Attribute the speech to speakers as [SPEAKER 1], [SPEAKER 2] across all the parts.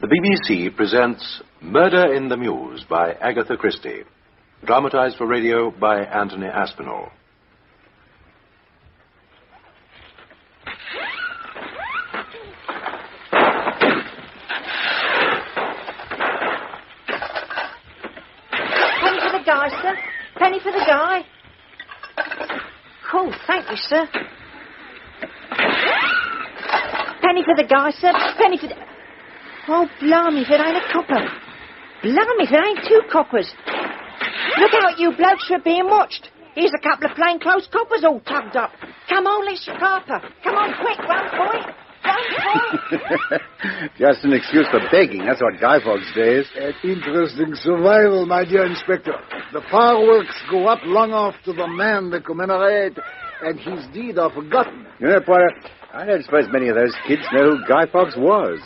[SPEAKER 1] The BBC presents Murder in the Mews by Agatha Christie. Dramatised for radio by Anthony Aspinall.
[SPEAKER 2] Penny for the guy, sir. Penny for the guy. Oh, thank you, sir. Penny for the guy, sir. Penny for the... Oh, blimey, if it ain't a copper. Blimey, if it ain't two coppers. Look out, you blokes, you're being watched. Here's a couple of plainclothes coppers all tugged up. Come on, let's Harper. Come on, quick, run for it. Run for it.
[SPEAKER 3] Just an excuse for begging. That's what Guy Fawkes says.
[SPEAKER 4] An interesting survival, my dear Inspector. The fireworks go up long after the man they commemorate, and his deed are forgotten.
[SPEAKER 3] You know, Poirot, I don't suppose many of those kids know who Guy Fawkes was.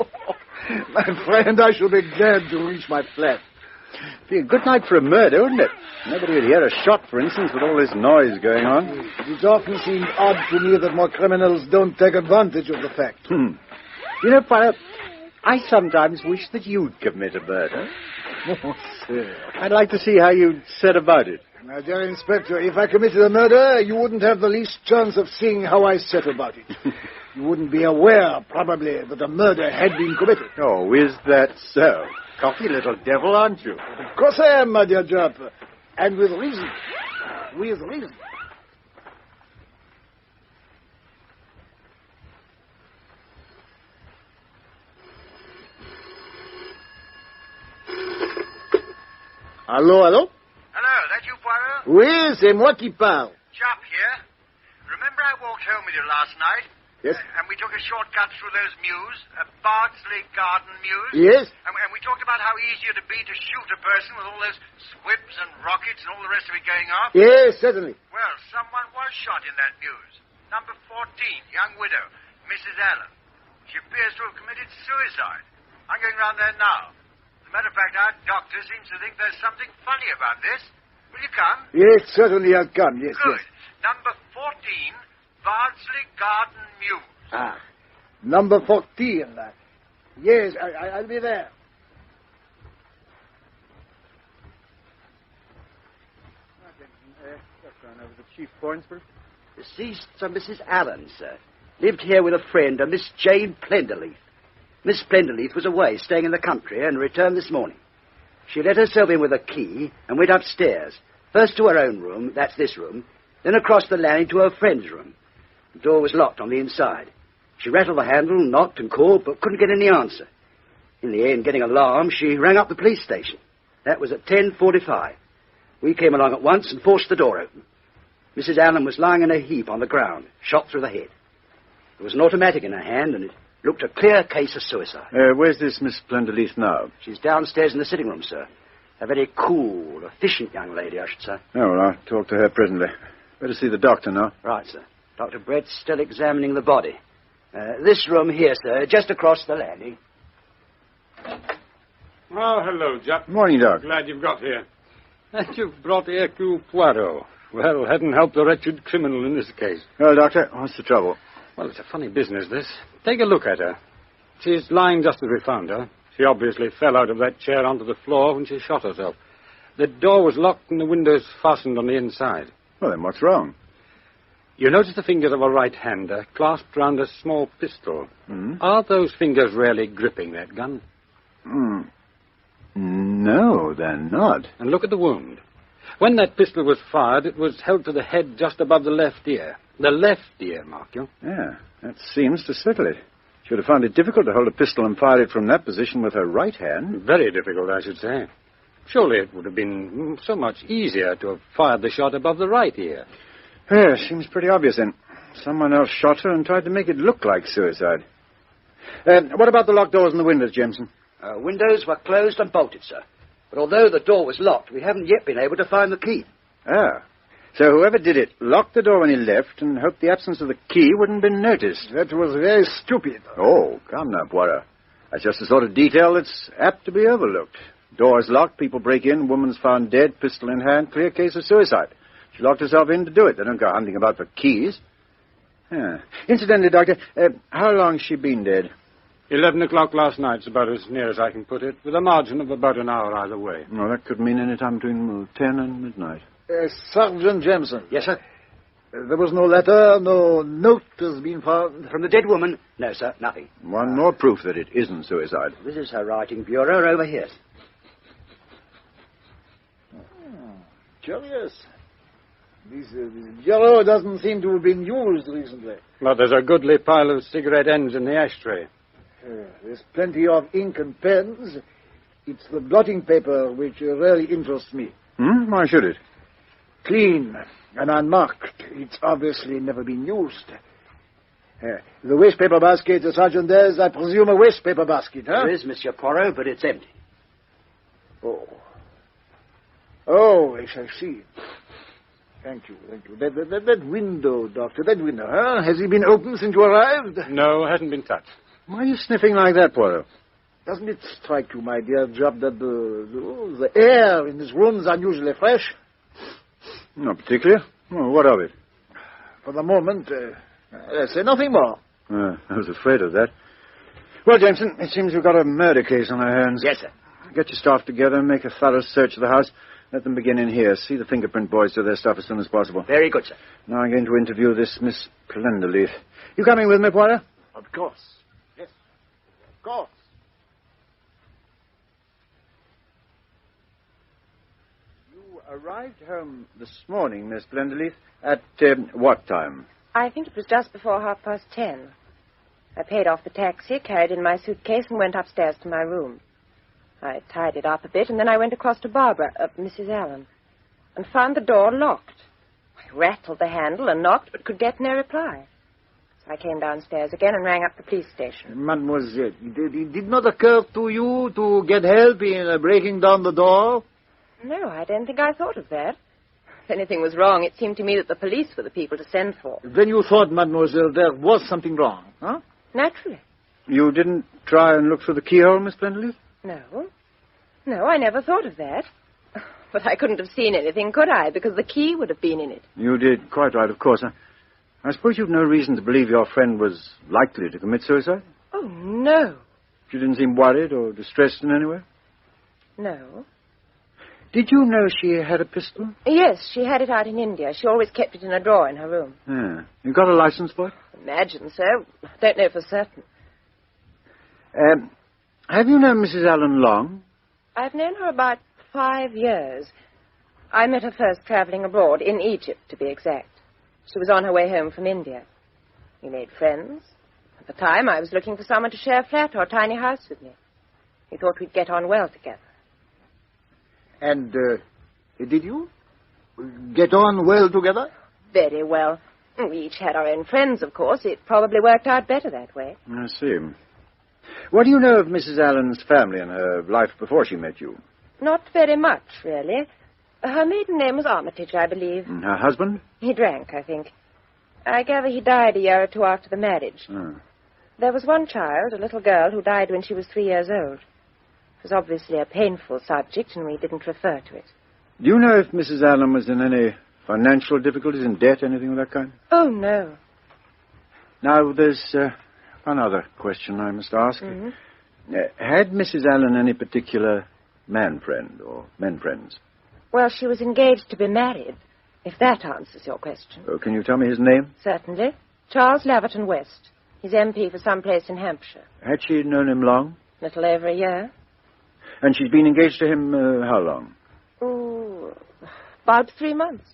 [SPEAKER 4] My friend, I shall be glad to reach my flat.
[SPEAKER 3] Be a good night for a murder, wouldn't it? Nobody would hear a shot, for instance, with all this noise going on.
[SPEAKER 4] It often seemed odd to me that more criminals don't take advantage of the fact.
[SPEAKER 3] You know, Poirot, I sometimes wish that you'd commit a murder.
[SPEAKER 4] Oh, sir.
[SPEAKER 3] I'd like to see how you'd set about it.
[SPEAKER 4] My dear Inspector, if I committed a murder, you wouldn't have the least chance of seeing how I set about it. You wouldn't be aware, probably, that a murder had been committed.
[SPEAKER 3] Oh, is that so? Cocky little devil, aren't you?
[SPEAKER 4] Of course I am, my dear Jupp. And with reason. With reason. Hello, hello?
[SPEAKER 5] Hello, that you, Poirot?
[SPEAKER 4] Oui, c'est moi qui parle.
[SPEAKER 5] Jupp here. Remember I walked home with you last night?
[SPEAKER 4] Yes?
[SPEAKER 5] And we took a shortcut through those mews, Bardsley Garden Mews.
[SPEAKER 4] Yes?
[SPEAKER 5] And we talked about how easy it would be to shoot a person with all those squibs and rockets and all the rest of it going off.
[SPEAKER 4] Yes, certainly.
[SPEAKER 5] Well, someone was shot in that mews. Number 14, young widow, Mrs. Allen. She appears to have committed suicide. I'm going round there now. As a matter of fact, our doctor seems to think there's something funny about this. Will you come?
[SPEAKER 4] Yes, certainly I'll come. Yes,
[SPEAKER 5] Good.
[SPEAKER 4] yes.
[SPEAKER 5] Number 14, Bardsley Garden Mews.
[SPEAKER 4] Ah, number 14. Yes, I'll be there.
[SPEAKER 3] Just run over the chief points for
[SPEAKER 6] Deceased are Mrs. Allen, sir. Lived here with a friend, a Miss Jane Plenderleaf. Miss Plenderleaf was away, staying in the country, and returned this morning. She let herself in with a key and went upstairs. First to her own room, that's this room, then across the landing to her friend's room. The door was locked on the inside. She rattled the handle, knocked and called, but couldn't get any answer. In the end, getting alarmed, she rang up the police station. That was at 10:45. We came along at once and forced the door open. Mrs. Allen was lying in a heap on the ground, shot through the head. There was an automatic in her hand, and it looked a clear case of suicide.
[SPEAKER 3] Where's this Miss Plenderleaf now?
[SPEAKER 6] She's downstairs in the sitting room, sir. A very cool, efficient young lady, I should say.
[SPEAKER 3] Oh, well, I'll talk to her presently. Better see the doctor now.
[SPEAKER 6] Right, sir. Dr. Brett's still examining the body. This room here, sir, just across the landing.
[SPEAKER 7] Oh, hello, Jupp.
[SPEAKER 3] Morning, Doc.
[SPEAKER 7] Glad you've got here. And you've brought Hercule Poirot. Well, heaven help the wretched criminal in this case.
[SPEAKER 3] Oh, Doctor, what's the trouble?
[SPEAKER 7] Well, it's a funny business, this. Take a look at her. She's lying just as we found her. She obviously fell out of that chair onto the floor when she shot herself. The door was locked and the windows fastened on the inside.
[SPEAKER 3] Well, then what's wrong?
[SPEAKER 7] You notice the fingers of her right hand clasped round a small pistol. Are those fingers really gripping that gun?
[SPEAKER 3] No, they're not.
[SPEAKER 7] And look at the wound. When that pistol was fired, it was held to the head just above the left ear. The left ear, mark you.
[SPEAKER 3] Yeah, that seems to settle it. She would have found it difficult to hold a pistol and fire it from that position with her right hand.
[SPEAKER 7] Very difficult, I should say. Surely it would have been so much easier to have fired the shot above the right ear.
[SPEAKER 3] Yeah, seems pretty obvious then. Someone else shot her and tried to make it look like suicide. What about the locked doors and the windows, Jameson?
[SPEAKER 6] Windows were closed and bolted, sir. But although the door was locked, we haven't yet been able to find the key.
[SPEAKER 3] Ah. So whoever did it locked the door when he left and hoped the absence of the key wouldn't be noticed.
[SPEAKER 4] That was very stupid.
[SPEAKER 3] Oh, come now, Poirot. That's just the sort of detail that's apt to be overlooked. Doors locked, people break in, woman's found dead, pistol in hand, clear case of suicide. She locked herself in to do it. They don't go hunting about for keys. Yeah. Incidentally, Doctor, how long's she been dead?
[SPEAKER 7] 11 o'clock last night's about as near as I can put it, with a margin of about an hour either way.
[SPEAKER 3] Well, that could mean any time between 10 and midnight.
[SPEAKER 4] Sergeant Jameson.
[SPEAKER 6] Yes, sir?
[SPEAKER 4] There was no letter, no note has been found?
[SPEAKER 6] From the dead woman? No, sir, nothing.
[SPEAKER 3] One more proof that it isn't suicide.
[SPEAKER 6] This is her writing bureau over here.
[SPEAKER 4] Curious. This bureau doesn't seem to have been used recently.
[SPEAKER 7] Well, there's a goodly pile of cigarette ends in the ashtray.
[SPEAKER 4] There's plenty of ink and pens. It's the blotting paper which really interests me.
[SPEAKER 3] Why should it?
[SPEAKER 4] Clean and unmarked. It's obviously never been used. The waste paper basket the sergeant has, I presume, a waste paper basket, huh?
[SPEAKER 6] There is, Monsieur Poirot, but it's empty.
[SPEAKER 4] Oh, I shall see. Thank you. That window, Doctor, that window, huh? Has it been opened since you arrived?
[SPEAKER 7] No, hasn't been touched.
[SPEAKER 3] Why are you sniffing like that, Poirot?
[SPEAKER 4] Doesn't it strike you, my dear Job, that the air in this room is unusually fresh?
[SPEAKER 3] Not particularly. Well, what of it?
[SPEAKER 4] For the moment, I say nothing more.
[SPEAKER 3] I was afraid of that. Well, Jameson, it seems we've got a murder case on our hands.
[SPEAKER 6] Yes, sir.
[SPEAKER 3] Get your staff together and make a thorough search of the house. Let them begin in here. See the fingerprint boys do their stuff as soon as possible.
[SPEAKER 6] Very good, sir.
[SPEAKER 3] Now I'm going to interview this Miss Plenderleaf. You coming with me, Poirot?
[SPEAKER 4] Of course. Yes. Of course.
[SPEAKER 3] You arrived home this morning, Miss Plenderleaf, at what time?
[SPEAKER 2] I think it was just before 10:30. I paid off the taxi, carried in my suitcase, and went upstairs to my room. I tidied up a bit, and then I went across to Mrs. Allen, and found the door locked. I rattled the handle and knocked, but could get no reply. So I came downstairs again and rang up the police station.
[SPEAKER 4] Mademoiselle, it did not occur to you to get help in breaking down the door?
[SPEAKER 2] No, I don't think I thought of that. If anything was wrong, it seemed to me that the police were the people to send for.
[SPEAKER 4] Then you thought, Mademoiselle, there was something wrong, huh?
[SPEAKER 2] Naturally.
[SPEAKER 3] You didn't try and look through the keyhole, Miss Plenderleaf?
[SPEAKER 2] No, I never thought of that. But I couldn't have seen anything, could I? Because the key would have been in it.
[SPEAKER 3] You did. Quite right, of course. I suppose you've no reason to believe your friend was likely to commit suicide?
[SPEAKER 2] Oh, no.
[SPEAKER 3] She didn't seem worried or distressed in any way?
[SPEAKER 2] No.
[SPEAKER 3] Did you know she had a pistol?
[SPEAKER 2] Yes, she had it out in India. She always kept it in a drawer in her room.
[SPEAKER 3] Yeah. You got a license for it?
[SPEAKER 2] Imagine so. Don't know for certain.
[SPEAKER 3] Have you known Mrs. Allen long?
[SPEAKER 2] I've known her about 5 years. I met her first traveling abroad, in Egypt, to be exact. She was on her way home from India. We made friends. At the time, I was looking for someone to share a flat or a tiny house with me. We thought we'd get on well together.
[SPEAKER 4] And, did you get on well together?
[SPEAKER 2] Very well. We each had our own friends, of course. It probably worked out better that way.
[SPEAKER 3] I see. What do you know of Mrs. Allen's family and her life before she met you?
[SPEAKER 2] Not very much, really. Her maiden name was Armitage, I believe.
[SPEAKER 3] And her husband?
[SPEAKER 2] He drank, I think. I gather he died a year or two after the marriage. There was one child, a little girl, who died when she was 3 years old. It was obviously a painful subject, and we didn't refer to it.
[SPEAKER 3] Do you know if Mrs. Allen was in any financial difficulties, in debt, anything of that kind?
[SPEAKER 2] Oh, no.
[SPEAKER 3] Now, there's one other question I must ask. Had Mrs. Allen any particular man friend or men friends?
[SPEAKER 2] Well, she was engaged to be married, if that answers your question.
[SPEAKER 3] Oh, can you tell me his name?
[SPEAKER 2] Certainly. Charles Laverton West. He's MP for some place in Hampshire.
[SPEAKER 3] Had she known him long?
[SPEAKER 2] Little over a year.
[SPEAKER 3] And she's been engaged to him how long?
[SPEAKER 2] Oh, about 3 months.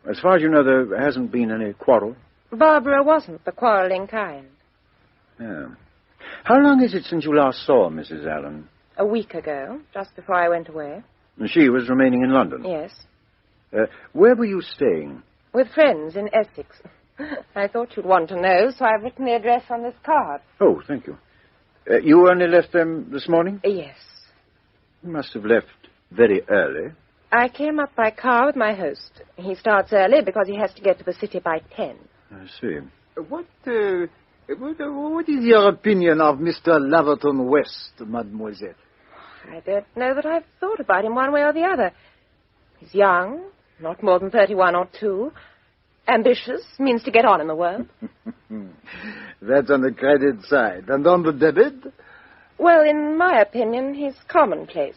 [SPEAKER 3] As far as you know, there hasn't been any quarrel?
[SPEAKER 2] Barbara wasn't the quarrelling kind.
[SPEAKER 3] Yeah. How long is it since you last saw Mrs. Allen?
[SPEAKER 2] A week ago, just before I went away.
[SPEAKER 3] And she was remaining in London?
[SPEAKER 2] Yes.
[SPEAKER 3] Where were you staying?
[SPEAKER 2] With friends in Essex. I thought you'd want to know, so I've written the address on this card.
[SPEAKER 3] Oh, thank you. You only left them this morning?
[SPEAKER 2] Yes.
[SPEAKER 3] You must have left very early.
[SPEAKER 2] I came up by car with my host. He starts early because he has to get to the city by 10.
[SPEAKER 3] I see.
[SPEAKER 4] What is your opinion of Mr. Laverton West, mademoiselle?
[SPEAKER 2] I don't know that I've thought about him one way or the other. He's young, not more than 31 or 2.
[SPEAKER 8] Ambitious, means to get on in the world.
[SPEAKER 4] That's on the credit side. And on the debit?
[SPEAKER 8] Well, in my opinion, he's commonplace.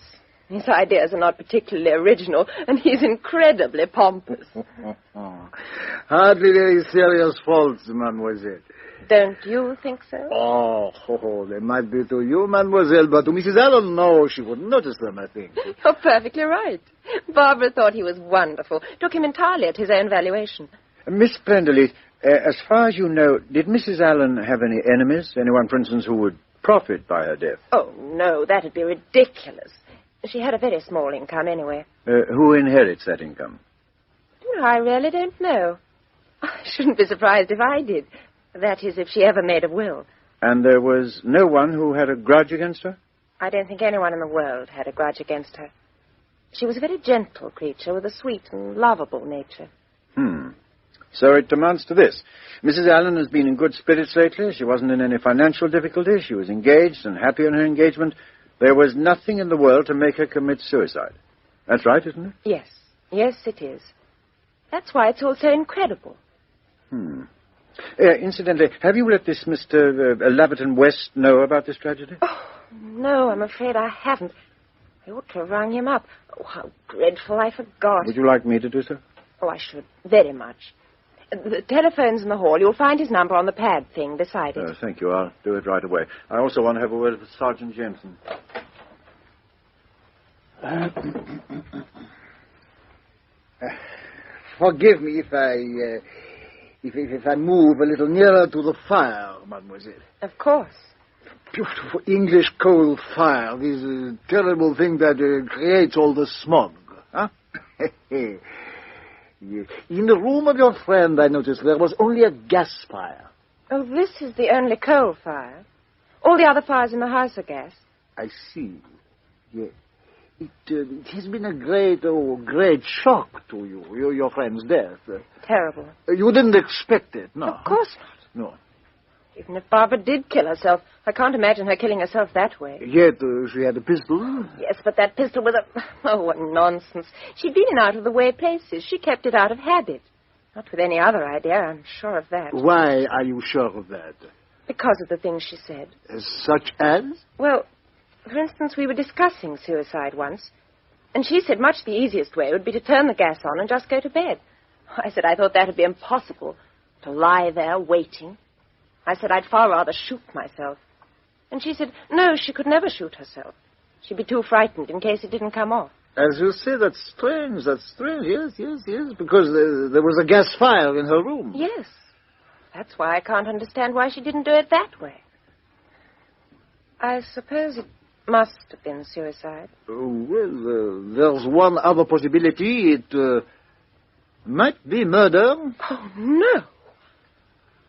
[SPEAKER 8] His ideas are not particularly original, and he's incredibly pompous.
[SPEAKER 4] Hardly very serious faults, mademoiselle.
[SPEAKER 8] Don't you think so?
[SPEAKER 4] Oh, they might be to you, mademoiselle, but to Mrs. Allen, no, she wouldn't notice them, I think.
[SPEAKER 8] You're perfectly right. Barbara thought he was wonderful, took him entirely at his own valuation.
[SPEAKER 3] Miss Prenderleith, as far as you know, did Mrs. Allen have any enemies? Anyone, for instance, who would profit by her death?
[SPEAKER 8] Oh, no, that'd be ridiculous. She had a very small income anyway.
[SPEAKER 3] Who inherits that income?
[SPEAKER 8] No, I really don't know. I shouldn't be surprised if I did. That is, if she ever made a will.
[SPEAKER 3] And there was no one who had a grudge against her?
[SPEAKER 8] I don't think anyone in the world had a grudge against her. She was a very gentle creature with a sweet and lovable nature.
[SPEAKER 3] So it amounts to this. Mrs. Allen has been in good spirits lately. She wasn't in any financial difficulty. She was engaged and happy in her engagement. There was nothing in the world to make her commit suicide. That's right, isn't it?
[SPEAKER 8] Yes. Yes, it is. That's why it's all so incredible.
[SPEAKER 3] Incidentally, have you let this Mr. Laverton West know about this tragedy?
[SPEAKER 8] Oh, no, I'm afraid I haven't. I ought to have rung him up. Oh, how dreadful, I forgot.
[SPEAKER 3] Would you like me to do so?
[SPEAKER 8] Oh, I should, very much. The telephone's in the hall. You'll find his number on the pad thing beside it.
[SPEAKER 3] Thank you. I'll do it right away. I also want to have a word with Sergeant Jameson.
[SPEAKER 4] Forgive me if I move a little nearer to the fire, mademoiselle.
[SPEAKER 8] Of course.
[SPEAKER 4] Beautiful English coal fire, this terrible thing that creates all the smog. Huh? In the room of your friend, I noticed there was only a gas fire.
[SPEAKER 8] Oh, this is the only coal fire. All the other fires in the house are gas.
[SPEAKER 4] I see. Yes. It has been a great shock to you, your friend's death.
[SPEAKER 8] Terrible.
[SPEAKER 4] You didn't expect it, no?
[SPEAKER 8] Of course not.
[SPEAKER 4] No.
[SPEAKER 8] Even if Barbara did kill herself, I can't imagine her killing herself that way.
[SPEAKER 4] Yet she had a pistol.
[SPEAKER 8] Yes, but that pistol was a... Oh, what nonsense. She'd been in out-of-the-way places. She kept it out of habit. Not with any other idea, I'm sure of that.
[SPEAKER 4] Why are you sure of that?
[SPEAKER 8] Because of the things she said.
[SPEAKER 4] Such as?
[SPEAKER 8] Well, for instance, we were discussing suicide once, and she said much the easiest way would be to turn the gas on and just go to bed. I said I thought that would be impossible, to lie there waiting. I said I'd far rather shoot myself. And she said, no, she could never shoot herself. She'd be too frightened in case it didn't come off.
[SPEAKER 4] As you say, that's strange, yes, because there was a gas fire in her room.
[SPEAKER 8] Yes. That's why I can't understand why she didn't do it that way. I suppose it must have been suicide.
[SPEAKER 4] Well, there's one other possibility. It might be murder.
[SPEAKER 8] Oh, no.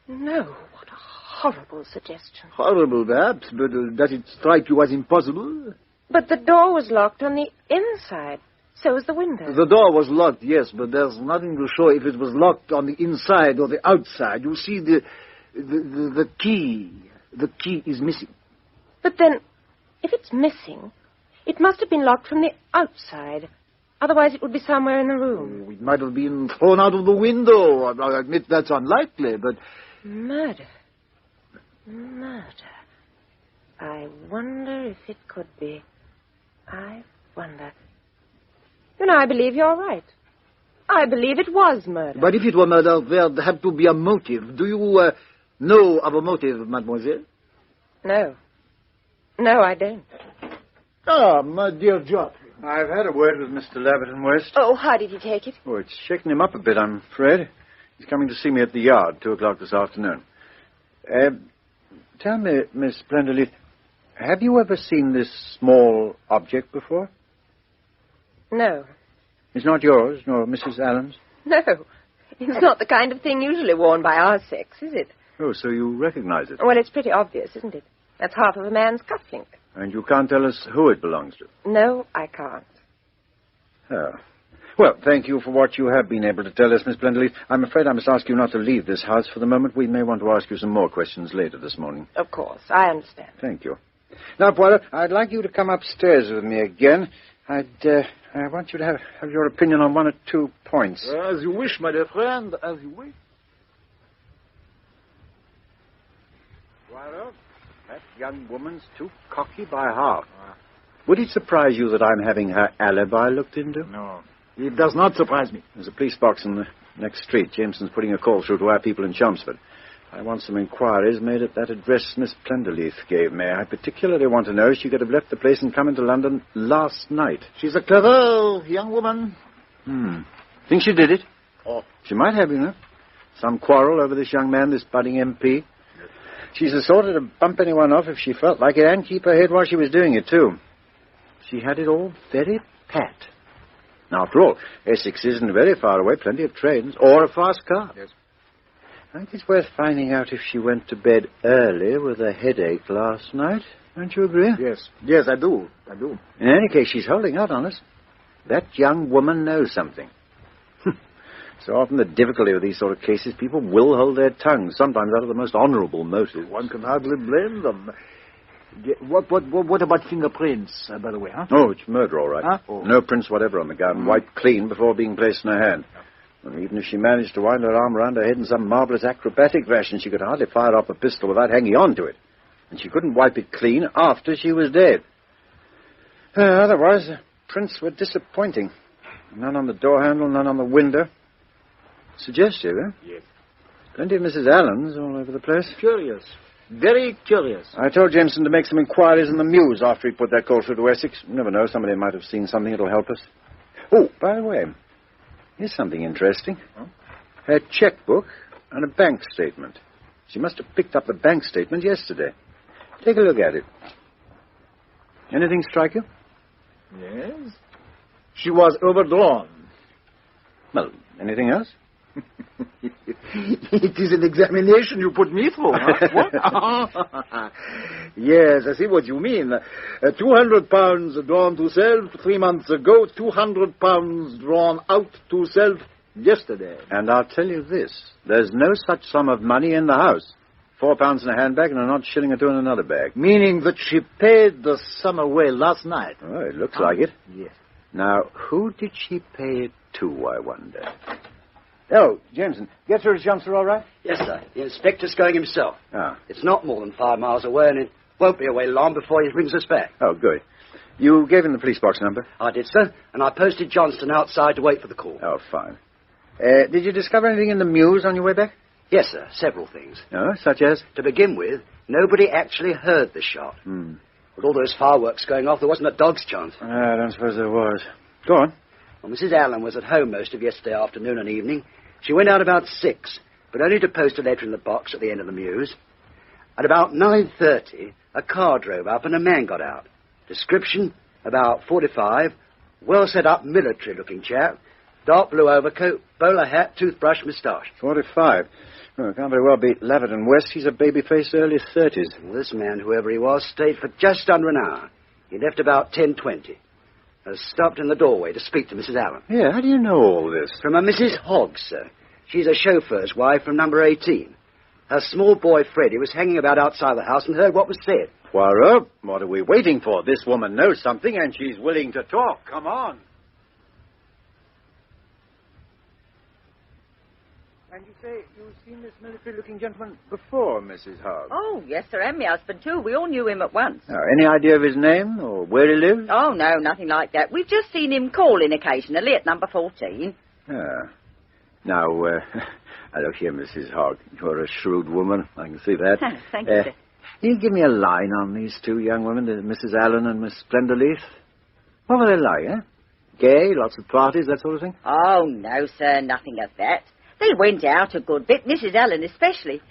[SPEAKER 8] No, what a horrible suggestion.
[SPEAKER 4] Horrible, perhaps, but does it strike you as impossible?
[SPEAKER 8] But the door was locked on the inside. So was the window.
[SPEAKER 4] The door was locked, yes, but there's nothing to show if it was locked on the inside or the outside. You see, the key. The key is missing.
[SPEAKER 8] But then, if it's missing, it must have been locked from the outside. Otherwise, it would be somewhere in the room.
[SPEAKER 4] It might have been thrown out of the window. I admit that's unlikely, but...
[SPEAKER 8] Murder. I wonder if it could be. I wonder. You know, I believe you're right. I believe it was murder.
[SPEAKER 4] But if it were murder, there'd have to be a motive. Do you know of a motive, mademoiselle?
[SPEAKER 8] No. No, I don't.
[SPEAKER 4] Ah, my dear Geoffrey.
[SPEAKER 3] I've had a word with Mr. Laverton West.
[SPEAKER 8] Oh, how did he take it?
[SPEAKER 3] Oh, it's shaken him up a bit, I'm afraid. He's coming to see me at the yard, 2 o'clock this afternoon. Tell me, Miss Prenderleith, have you ever seen this small object before?
[SPEAKER 8] No.
[SPEAKER 3] It's not yours, nor Mrs. Allen's?
[SPEAKER 8] No. It's not the kind of thing usually worn by our sex, is it?
[SPEAKER 3] Oh, so you recognize it?
[SPEAKER 8] Well, it's pretty obvious, isn't it? That's half of a man's cufflink.
[SPEAKER 3] And you can't tell us who it belongs to?
[SPEAKER 8] No, I can't.
[SPEAKER 3] Oh. Well, thank you for what you have been able to tell us, Miss Prenderleith. I'm afraid I must ask you not to leave this house for the moment. We may want to ask you some more questions later this morning.
[SPEAKER 8] Of course, I understand.
[SPEAKER 3] Thank you. Now, Poirot, I'd like you to come upstairs with me again. I want you to have your opinion on one or two points.
[SPEAKER 4] As you wish, my dear friend, as you wish.
[SPEAKER 3] Poirot, that young woman's too cocky by half. Would it surprise you that I'm having her alibi looked into?
[SPEAKER 4] No, it does not surprise me.
[SPEAKER 3] There's a police box in the next street. Jameson's putting a call through to our people in Chelmsford. I want some inquiries made at that address Miss Plenderleith gave me. I particularly want to know if she could have left the place and come into London last night.
[SPEAKER 4] She's a clever young woman.
[SPEAKER 3] Think she did it?
[SPEAKER 4] Oh.
[SPEAKER 3] She might have, you know. Some quarrel over this young man, this budding MP. She's the sort to bump anyone off if she felt like it and keep her head while she was doing it, too. She had it all very pat. Now, after all, Essex isn't very far away, plenty of trains, or a fast car.
[SPEAKER 4] Yes.
[SPEAKER 3] I think it's worth finding out if she went to bed early with a headache last night. Don't you agree?
[SPEAKER 4] Yes, I do.
[SPEAKER 3] In any case, she's holding out on us. That young woman knows something. So often the difficulty with these sort of cases, people will hold their tongues, sometimes out of the most honourable motives.
[SPEAKER 4] One can hardly blame them. What about fingerprints, by the way, huh?
[SPEAKER 3] Oh, it's murder, all right.
[SPEAKER 4] Huh? Oh.
[SPEAKER 3] No prints whatever on the gun, wiped clean before being placed in her hand. And even if she managed to wind her arm around her head in some marvellous acrobatic fashion, she could hardly fire off a pistol without hanging on to it. And she couldn't wipe it clean after she was dead. Otherwise, the prints were disappointing. None on the door handle, none on the window. Suggestive, eh?
[SPEAKER 4] Yes.
[SPEAKER 3] Plenty of Mrs. Allen's all over the place.
[SPEAKER 4] Curious. Very curious.
[SPEAKER 3] I told Jameson to make some inquiries in the Mews after he put that call through to Essex. You never know, somebody might have seen something that'll help us. Oh, by the way, here's something interesting.
[SPEAKER 4] Huh?
[SPEAKER 3] Her checkbook and a bank statement. She must have picked up the bank statement yesterday. Take a look at it. Anything strike you?
[SPEAKER 4] Yes. She was overdrawn.
[SPEAKER 3] Well, anything else?
[SPEAKER 4] It is an examination you put me through, huh? What? Yes, I see what you mean. 200 pounds drawn to self 3 months ago, 200 pounds drawn out to self yesterday.
[SPEAKER 3] And I'll tell you this. There's no such sum of money in the house. £4 in a handbag and an odd shilling or two in another bag.
[SPEAKER 4] Meaning that she paid the sum away last night.
[SPEAKER 3] Oh, it looks like it.
[SPEAKER 4] Yes.
[SPEAKER 3] Now, who did she pay it to, I wonder? Oh, Jameson, get through to Chelmsford all right?
[SPEAKER 6] Yes, sir. The inspector's going himself.
[SPEAKER 3] Ah.
[SPEAKER 6] It's not more than 5 miles away, and it won't be away long before he brings us back.
[SPEAKER 3] Oh, good. You gave him the police box number?
[SPEAKER 6] I did, sir, and I posted Johnston outside to wait for the call.
[SPEAKER 3] Oh, fine. Did you discover anything in the Mews on your way back?
[SPEAKER 6] Yes, sir, several things.
[SPEAKER 3] Oh, such as?
[SPEAKER 6] To begin with, nobody actually heard the shot. With all those fireworks going off, there wasn't a dog's chance.
[SPEAKER 3] I don't suppose there was. Go on.
[SPEAKER 6] Well, Mrs. Allen was at home most of yesterday afternoon and evening. She went out about 6, but only to post a letter in the box at the end of the Mews. At about 9:30, a car drove up and a man got out. Description, about 45, well-set-up military-looking chap, dark blue overcoat, bowler hat, toothbrush, moustache.
[SPEAKER 3] 45. Oh, can't very well be Laverton West. He's a baby-faced early 30s.
[SPEAKER 6] Well, this man, whoever he was, stayed for just under an hour. He left about 10:20. Stopped in the doorway to speak to Mrs. Allen.
[SPEAKER 3] Yeah, how do you know all this?
[SPEAKER 6] From a Mrs. Hoggs, sir. She's a chauffeur's wife from number 18. Her small boy, Freddie, was hanging about outside the house and heard what was said.
[SPEAKER 3] Poirot, what are we waiting for? This woman knows something, and she's willing to talk. Come on. And you say you've seen this military-looking gentleman before, Mrs. Hogg?
[SPEAKER 2] Oh, yes, sir, and my husband, too. We all knew him at once.
[SPEAKER 3] Any idea of his name or where he lives?
[SPEAKER 2] Oh, no, nothing like that. We've just seen him calling occasionally at number 14.
[SPEAKER 3] Now, look here, Mrs. Hogg. You're a shrewd woman. I can see that.
[SPEAKER 2] Thank you, sir.
[SPEAKER 3] Can you give me a line on these two young women, Mrs. Allen and Miss Plenderleith? What were they like, eh? Gay, lots of parties, that sort of thing?
[SPEAKER 2] Oh, no, sir, nothing of that. They went out a good bit, Mrs. Allen especially.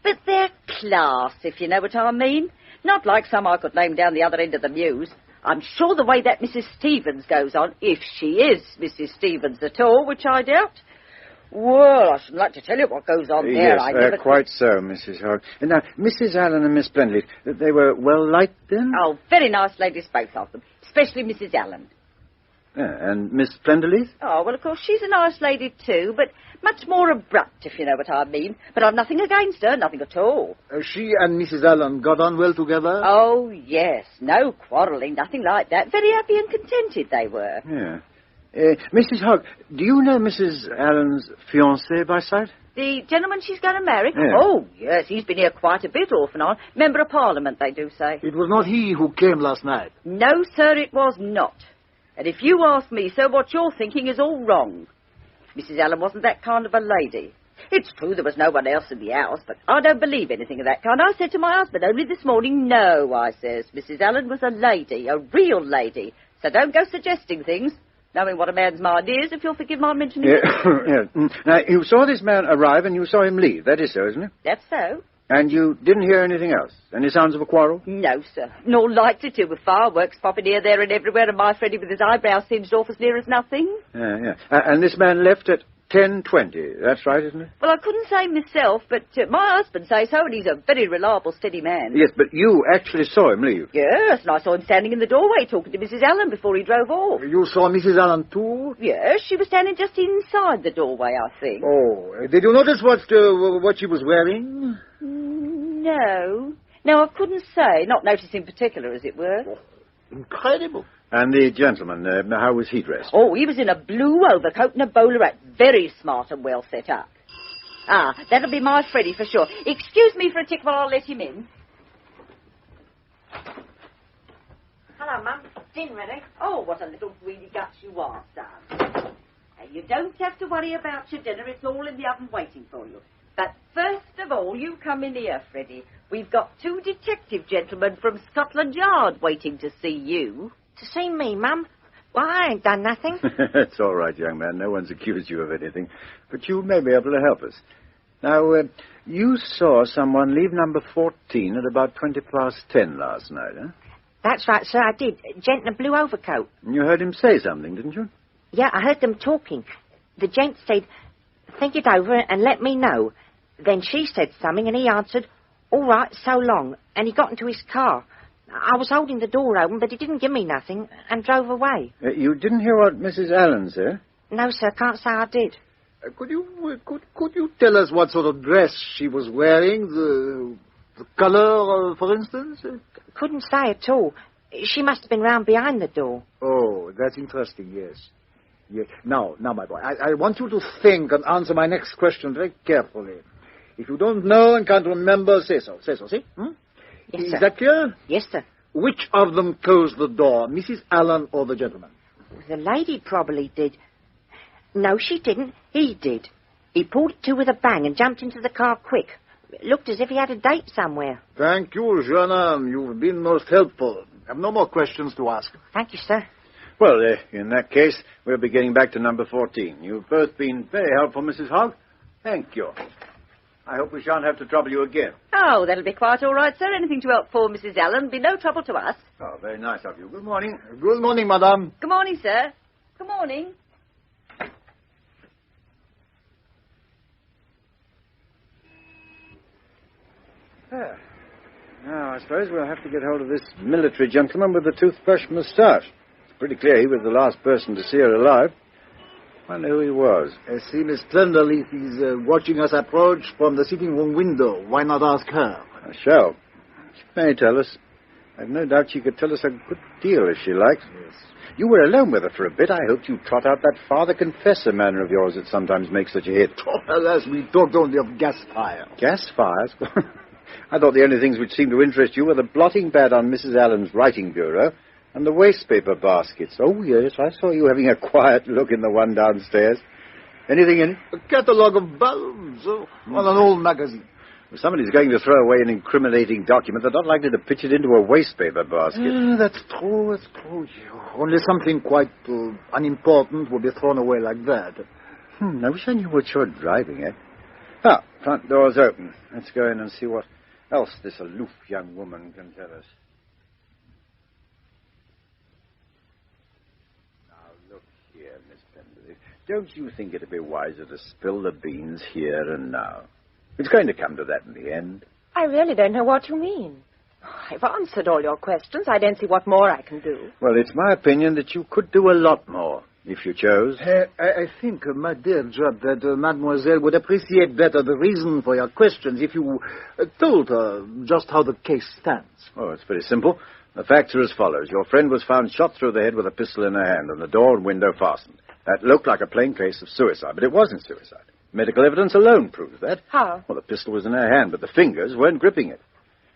[SPEAKER 2] But they're class, if you know what I mean. Not like some I could name down the other end of the Mews. I'm sure the way that Mrs. Stevens goes on, if she is Mrs. Stevens at all, which I doubt. Well, I shouldn't like to tell you what goes on there.
[SPEAKER 3] Yes, quite so, Mrs. Hogg. Now, Mrs. Allen and Miss Plenderleith, they were well-liked then?
[SPEAKER 2] Oh, very nice ladies, both of them. Especially Mrs. Allen.
[SPEAKER 3] And Miss Plenderleith?
[SPEAKER 2] Oh, well, of course, she's a nice lady too, but much more abrupt, if you know what I mean. But I've nothing against her, nothing at all.
[SPEAKER 4] She and Mrs. Allen got on well together?
[SPEAKER 2] Oh, yes. No quarrelling, nothing like that. Very happy and contented they were.
[SPEAKER 3] Yeah. Mrs. Hogg, do you know Mrs. Allen's fiancé by sight?
[SPEAKER 2] The gentleman she's going to marry?
[SPEAKER 3] Yeah.
[SPEAKER 2] Oh, yes, he's been here quite a bit off and on. Member of Parliament, they do say.
[SPEAKER 4] It was not he who came last night.
[SPEAKER 2] No, sir, it was not. And if you ask me, sir, what you're thinking is all wrong. Mrs. Allen wasn't that kind of a lady. It's true there was no one else in the house, but I don't believe anything of that kind. I said to my husband only this morning, no, I says, Mrs. Allen was a lady, a real lady. So don't go suggesting things, knowing what a man's mind is, if you'll forgive my mentioning it.
[SPEAKER 3] Yeah. Now, you saw this man arrive and you saw him leave. That is so, isn't it?
[SPEAKER 2] That's so.
[SPEAKER 3] And you didn't hear anything else? Any sounds of a quarrel?
[SPEAKER 2] No, sir. Nor likely to, with fireworks popping here, there, and everywhere, and my Freddie with his eyebrows singed off as near as nothing.
[SPEAKER 3] Yeah. And this man left at 10:20. That's right, isn't it?
[SPEAKER 2] Well, I couldn't say myself, but my husband says so, and he's a very reliable, steady man.
[SPEAKER 3] Yes, but you actually saw him leave.
[SPEAKER 2] Yes, and I saw him standing in the doorway talking to Mrs. Allen before he drove off.
[SPEAKER 4] You saw Mrs. Allen too?
[SPEAKER 2] Yes, she was standing just inside the doorway, I think.
[SPEAKER 4] Oh, did you notice what she was wearing?
[SPEAKER 2] No. No, I couldn't say. Not notice in particular, as it were.
[SPEAKER 4] Oh, incredible.
[SPEAKER 3] And the gentleman, how was he dressed?
[SPEAKER 2] Oh, he was in a blue overcoat and a bowler hat. Very smart and well set up. Ah, that'll be my Freddie for sure. Excuse me for a tick while I'll let him in. Hello, Mum. Dinner ready? Oh, what a little greedy guts you are, son. Now, you don't have to worry about your dinner. It's all in the oven waiting for you. But first of all, you come in here, Freddie. We've got 2 detective gentlemen from Scotland Yard waiting to see you.
[SPEAKER 8] To see me, Mum? Well, I ain't done nothing.
[SPEAKER 3] It's all right, young man. No one's accused you of anything. But you may be able to help us. Now, you saw someone leave number 14 at about 10:20 last night, huh?
[SPEAKER 8] That's right, sir, I did. Gent in a blue overcoat.
[SPEAKER 3] You heard him say something, didn't you?
[SPEAKER 8] Yeah, I heard them talking. The gent said, think it over and let me know. Then she said something and he answered, all right, so long. And he got into his car. I was holding the door open, but he didn't give me nothing and drove away.
[SPEAKER 3] You didn't hear what Mrs. Allen said?
[SPEAKER 8] No, sir, can't say I did.
[SPEAKER 4] Could you tell us what sort of dress she was wearing? The colour, for instance?
[SPEAKER 8] Couldn't say at all. She must have been round behind the door.
[SPEAKER 4] Oh, that's interesting, yes. Now, my boy, I want you to think and answer my next question very carefully. If you don't know and can't remember, say so, see?
[SPEAKER 8] Yes,
[SPEAKER 4] Is
[SPEAKER 8] sir.
[SPEAKER 4] that clear?
[SPEAKER 8] Yes, sir.
[SPEAKER 4] Which of them closed the door, Mrs. Allen or the gentleman?
[SPEAKER 8] The lady probably did. No, she didn't. He did. He pulled it to with a bang and jumped into the car quick. It looked as if he had a date somewhere.
[SPEAKER 4] Thank you, jeune homme. You've been most helpful. I have no more questions to ask.
[SPEAKER 8] Thank you, sir.
[SPEAKER 3] Well, in that case, we'll be getting back to number 14. You've both been very helpful, Mrs. Hogg. Thank you. I hope we shan't have to trouble you again.
[SPEAKER 2] Oh, that'll be quite all right, sir. Anything to help poor Mrs. Allen. Be no trouble to us.
[SPEAKER 3] Oh, very nice of you. Good morning.
[SPEAKER 4] Good morning, madame.
[SPEAKER 2] Good morning, sir. Good morning.
[SPEAKER 3] Now, I suppose we'll have to get hold of this military gentleman with the toothbrush moustache. It's pretty clear he was the last person to see her alive. Wonder who he was.
[SPEAKER 4] I see Miss Plenderleith is watching us approach from the sitting room window. Why not ask her?
[SPEAKER 3] I shall. She may tell us. I've no doubt she could tell us a good deal if she likes.
[SPEAKER 4] Yes.
[SPEAKER 3] You were alone with her for a bit. I hoped you'd trot out that father confessor manner of yours that sometimes makes such a hit.
[SPEAKER 4] Oh, alas, we talked only of gas fire.
[SPEAKER 3] Gas fires? I thought the only things which seemed to interest you were the blotting pad on Mrs. Allen's writing bureau and the waste paper baskets. Oh, yes, I saw you having a quiet look in the one downstairs. Anything in it?
[SPEAKER 4] A catalogue of bulbs on an old magazine.
[SPEAKER 3] If somebody's going to throw away an incriminating document, they're not likely to pitch it into a waste paper basket.
[SPEAKER 4] That's true. Only something quite unimportant would be thrown away like that.
[SPEAKER 3] I wish I knew what you're driving at. Ah, front door's open. Let's go in and see what else this aloof young woman can tell us. Now, look here, Miss Plenderleith. Don't you think it'd be wiser to spill the beans here and now? It's going to come to that in the end.
[SPEAKER 8] I really don't know what you mean. I've answered all your questions. I don't see what more I can do.
[SPEAKER 3] Well, it's my opinion that you could do a lot more, if you chose.
[SPEAKER 4] I think, my dear Judd, that Mademoiselle would appreciate better the reason for your questions if you told her just how the case stands.
[SPEAKER 3] Oh, it's pretty simple. The facts are as follows. Your friend was found shot through the head with a pistol in her hand and the door and window fastened. That looked like a plain case of suicide, but it wasn't suicide. Medical evidence alone proves that.
[SPEAKER 8] How?
[SPEAKER 3] Well, the pistol was in her hand, but the fingers weren't gripping it.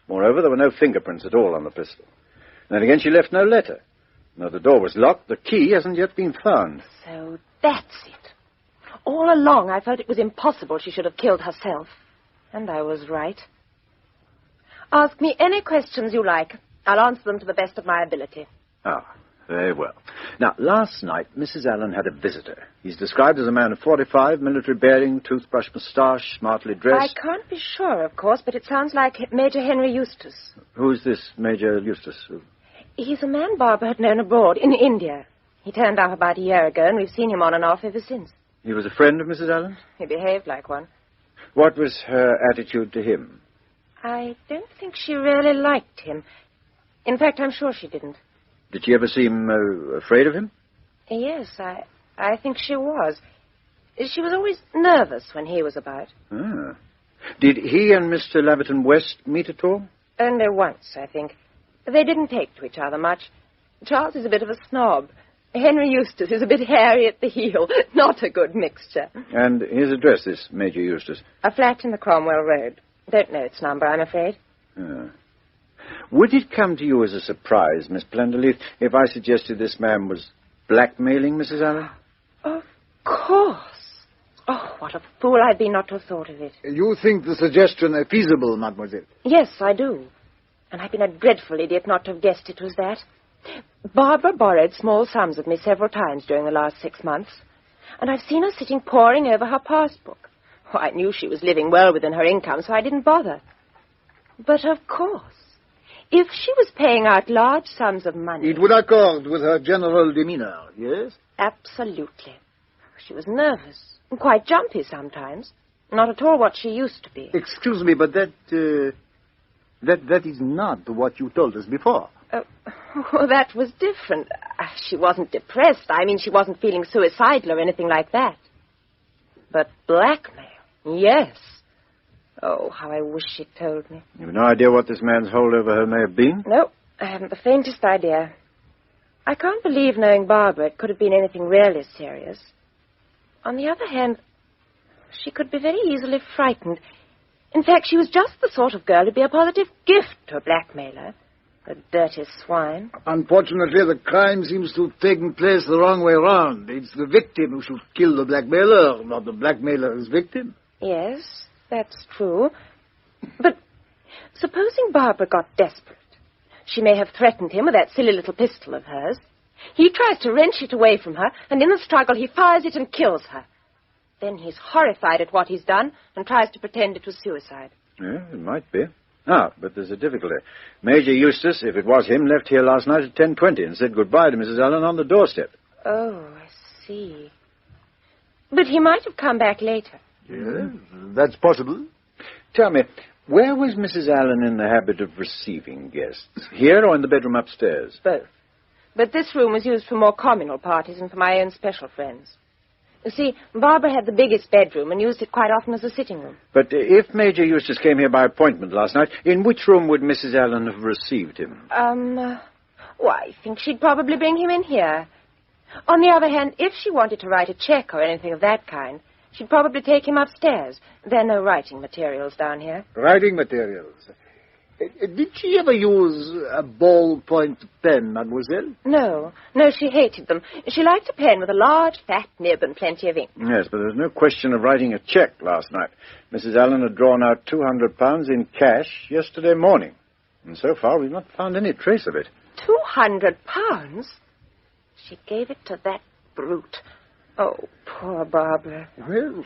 [SPEAKER 3] Moreover, there were no fingerprints at all on the pistol. And then again, she left no letter. Now, the door was locked. The key hasn't yet been found.
[SPEAKER 8] So that's it. All along, I felt it was impossible she should have killed herself. And I was right. Ask me any questions you like. I'll answer them to the best of my ability.
[SPEAKER 3] Ah, very well. Now, last night, Mrs. Allen had a visitor. He's described as a man of 45, military bearing, toothbrush moustache, smartly dressed.
[SPEAKER 8] I can't be sure, of course, but it sounds like Major Henry Eustace.
[SPEAKER 3] Who's this Major Eustace?
[SPEAKER 8] He's a man Barbara had known abroad, in India. He turned up about a year ago, and we've seen him on and off ever since.
[SPEAKER 3] He was a friend of Mrs. Allen's?
[SPEAKER 8] He behaved like one.
[SPEAKER 3] What was her attitude to him?
[SPEAKER 8] I don't think she really liked him. In fact, I'm sure she didn't.
[SPEAKER 3] Did she ever seem afraid of him?
[SPEAKER 8] Yes, I think she was. She was always nervous when he was about.
[SPEAKER 3] Ah. Did he and Mr. Laverton West meet at all?
[SPEAKER 8] Only once, I think. They didn't take to each other much. Charles is a bit of a snob. Henry Eustace is a bit hairy at the heel. Not a good mixture.
[SPEAKER 3] And his address, this Major Eustace?
[SPEAKER 8] A flat in the Cromwell Road. Don't know its number, I'm afraid.
[SPEAKER 3] Would it come to you as a surprise, Miss Plenderleaf, if I suggested this man was blackmailing Mrs. Allen?
[SPEAKER 8] Of course. Oh, what a fool I've been not to have thought of it.
[SPEAKER 4] You think the suggestion feasible, mademoiselle?
[SPEAKER 8] Yes, I do. And I've been a dreadful idiot not to have guessed it was that. Barbara borrowed small sums of me several times during the last 6 months, and I've seen her sitting poring over her passbook. Oh, I knew she was living well within her income, so I didn't bother. But of course, if she was paying out large sums of money...
[SPEAKER 4] It would accord with her general demeanor, yes?
[SPEAKER 8] Absolutely. She was nervous and quite jumpy sometimes. Not at all what she used to be.
[SPEAKER 4] Excuse me, but that is not what you told us before.
[SPEAKER 8] Well, that was different. She wasn't depressed. I mean, she wasn't feeling suicidal or anything like that. But blackmail, yes. Oh, how I wish she'd told me.
[SPEAKER 3] You've no idea what this man's hold over her may have been?
[SPEAKER 8] No, I haven't the faintest idea. I can't believe, knowing Barbara, it could have been anything really serious. On the other hand, she could be very easily frightened. In fact, she was just the sort of girl who'd be a positive gift to a blackmailer. A dirty swine.
[SPEAKER 4] Unfortunately, the crime seems to have taken place the wrong way around. It's the victim who should kill the blackmailer, not the blackmailer's victim.
[SPEAKER 8] Yes, that's true. But supposing Barbara got desperate. She may have threatened him with that silly little pistol of hers. He tries to wrench it away from her, and in the struggle he fires it and kills her. Then he's horrified at what he's done and tries to pretend it was suicide.
[SPEAKER 3] Yeah, it might be. Ah, but there's a difficulty. Major Eustace, if it was him, left here last night at 10:20 and said goodbye to Mrs. Allen on the doorstep.
[SPEAKER 8] Oh, I see. But he might have come back later.
[SPEAKER 4] Yes, that's possible.
[SPEAKER 3] Tell me, where was Mrs. Allen in the habit of receiving guests? Here or in the bedroom upstairs?
[SPEAKER 8] Both. But this room was used for more communal parties and for my own special friends. You see, Barbara had the biggest bedroom and used it quite often as a sitting room.
[SPEAKER 3] But if Major Eustace came here by appointment last night, in which room would Mrs. Allen have received him?
[SPEAKER 8] I think she'd probably bring him in here. On the other hand, if she wanted to write a check or anything of that kind, she'd probably take him upstairs. There are no writing materials down here.
[SPEAKER 4] Writing materials? Did she ever use a ballpoint pen, mademoiselle?
[SPEAKER 8] No, she hated them. She liked a pen with a large, fat nib and plenty of ink.
[SPEAKER 3] Yes, but there's no question of writing a check last night. Mrs. Allen had drawn out £200 in cash yesterday morning. And so far, we've not found any trace of it.
[SPEAKER 8] £200? She gave it to that brute. Oh, poor Barbara.
[SPEAKER 4] Well,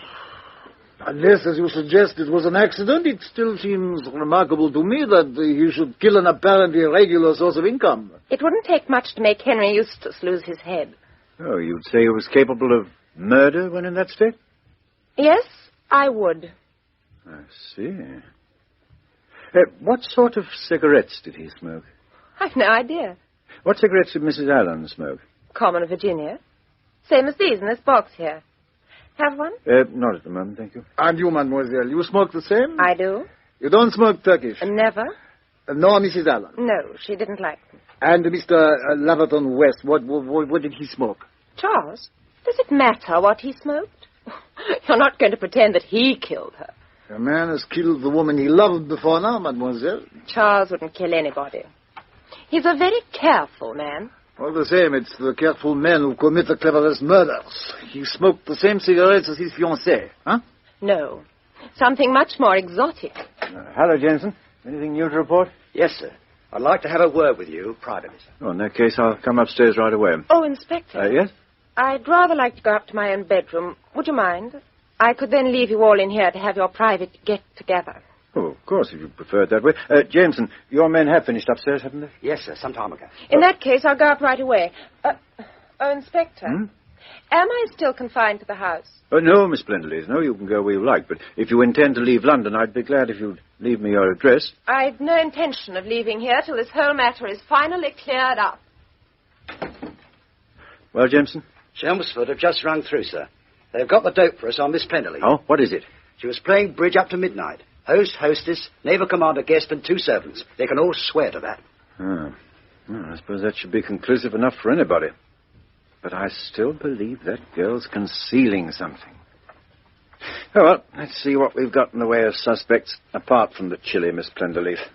[SPEAKER 4] unless, as you suggest, it was an accident, it still seems remarkable to me that he should kill an apparently regular source of income.
[SPEAKER 8] It wouldn't take much to make Henry Eustace lose his head.
[SPEAKER 3] Oh, you'd say he was capable of murder when in that state?
[SPEAKER 8] Yes, I would.
[SPEAKER 3] I see. What sort of cigarettes did he smoke?
[SPEAKER 8] I've no idea.
[SPEAKER 3] What cigarettes did Mrs. Allen smoke?
[SPEAKER 8] Common Virginia. Same as these in this box here. Have one?
[SPEAKER 3] Not at the moment, thank you.
[SPEAKER 4] And you, mademoiselle, you smoke the same?
[SPEAKER 8] I do.
[SPEAKER 4] You don't smoke Turkish?
[SPEAKER 8] Never.
[SPEAKER 4] Nor Mrs. Allen?
[SPEAKER 8] No, she didn't like them.
[SPEAKER 4] And Mr. Laverton West, what did he smoke?
[SPEAKER 8] Charles, does it matter what he smoked? You're not going to pretend that he killed her.
[SPEAKER 4] A man has killed the woman he loved before now, mademoiselle.
[SPEAKER 8] Charles wouldn't kill anybody. He's a very careful man.
[SPEAKER 4] All the same, it's the careful men who commit the cleverest murders. He smoked the same cigarettes as his fiancée, huh?
[SPEAKER 8] No. Something much more exotic.
[SPEAKER 3] Hello, Jensen. Anything new to report?
[SPEAKER 6] Yes, sir. I'd like to have a word with you privately, sir.
[SPEAKER 3] Oh, in that case, I'll come upstairs right away.
[SPEAKER 8] Oh, Inspector.
[SPEAKER 3] Yes?
[SPEAKER 8] I'd rather like to go up to my own bedroom. Would you mind? I could then leave you all in here to have your private get-together.
[SPEAKER 3] Oh, of course, if you prefer it that way. Jameson, your men have finished upstairs, haven't they?
[SPEAKER 6] Yes, sir, some time ago.
[SPEAKER 8] In that case, I'll go up right away. Inspector, am I still confined to the house?
[SPEAKER 3] No, Miss Plenderleith. No, you can go where you like. But if you intend to leave London, I'd be glad if you'd leave me your address.
[SPEAKER 8] I'd no intention of leaving here till this whole matter is finally cleared up.
[SPEAKER 3] Well, Jameson?
[SPEAKER 6] Chelmsford have just rung through, sir. They've got the dope for us on Miss Plenderleith.
[SPEAKER 3] Oh, what is it?
[SPEAKER 6] She was playing bridge up to midnight. Host, hostess, naval commander, guest, and 2 servants. They can all swear to that.
[SPEAKER 3] Oh. Well, I suppose that should be conclusive enough for anybody. But I still believe that girl's concealing something. Oh, well, let's see what we've got in the way of suspects, apart from the chilly Miss Plenderleith.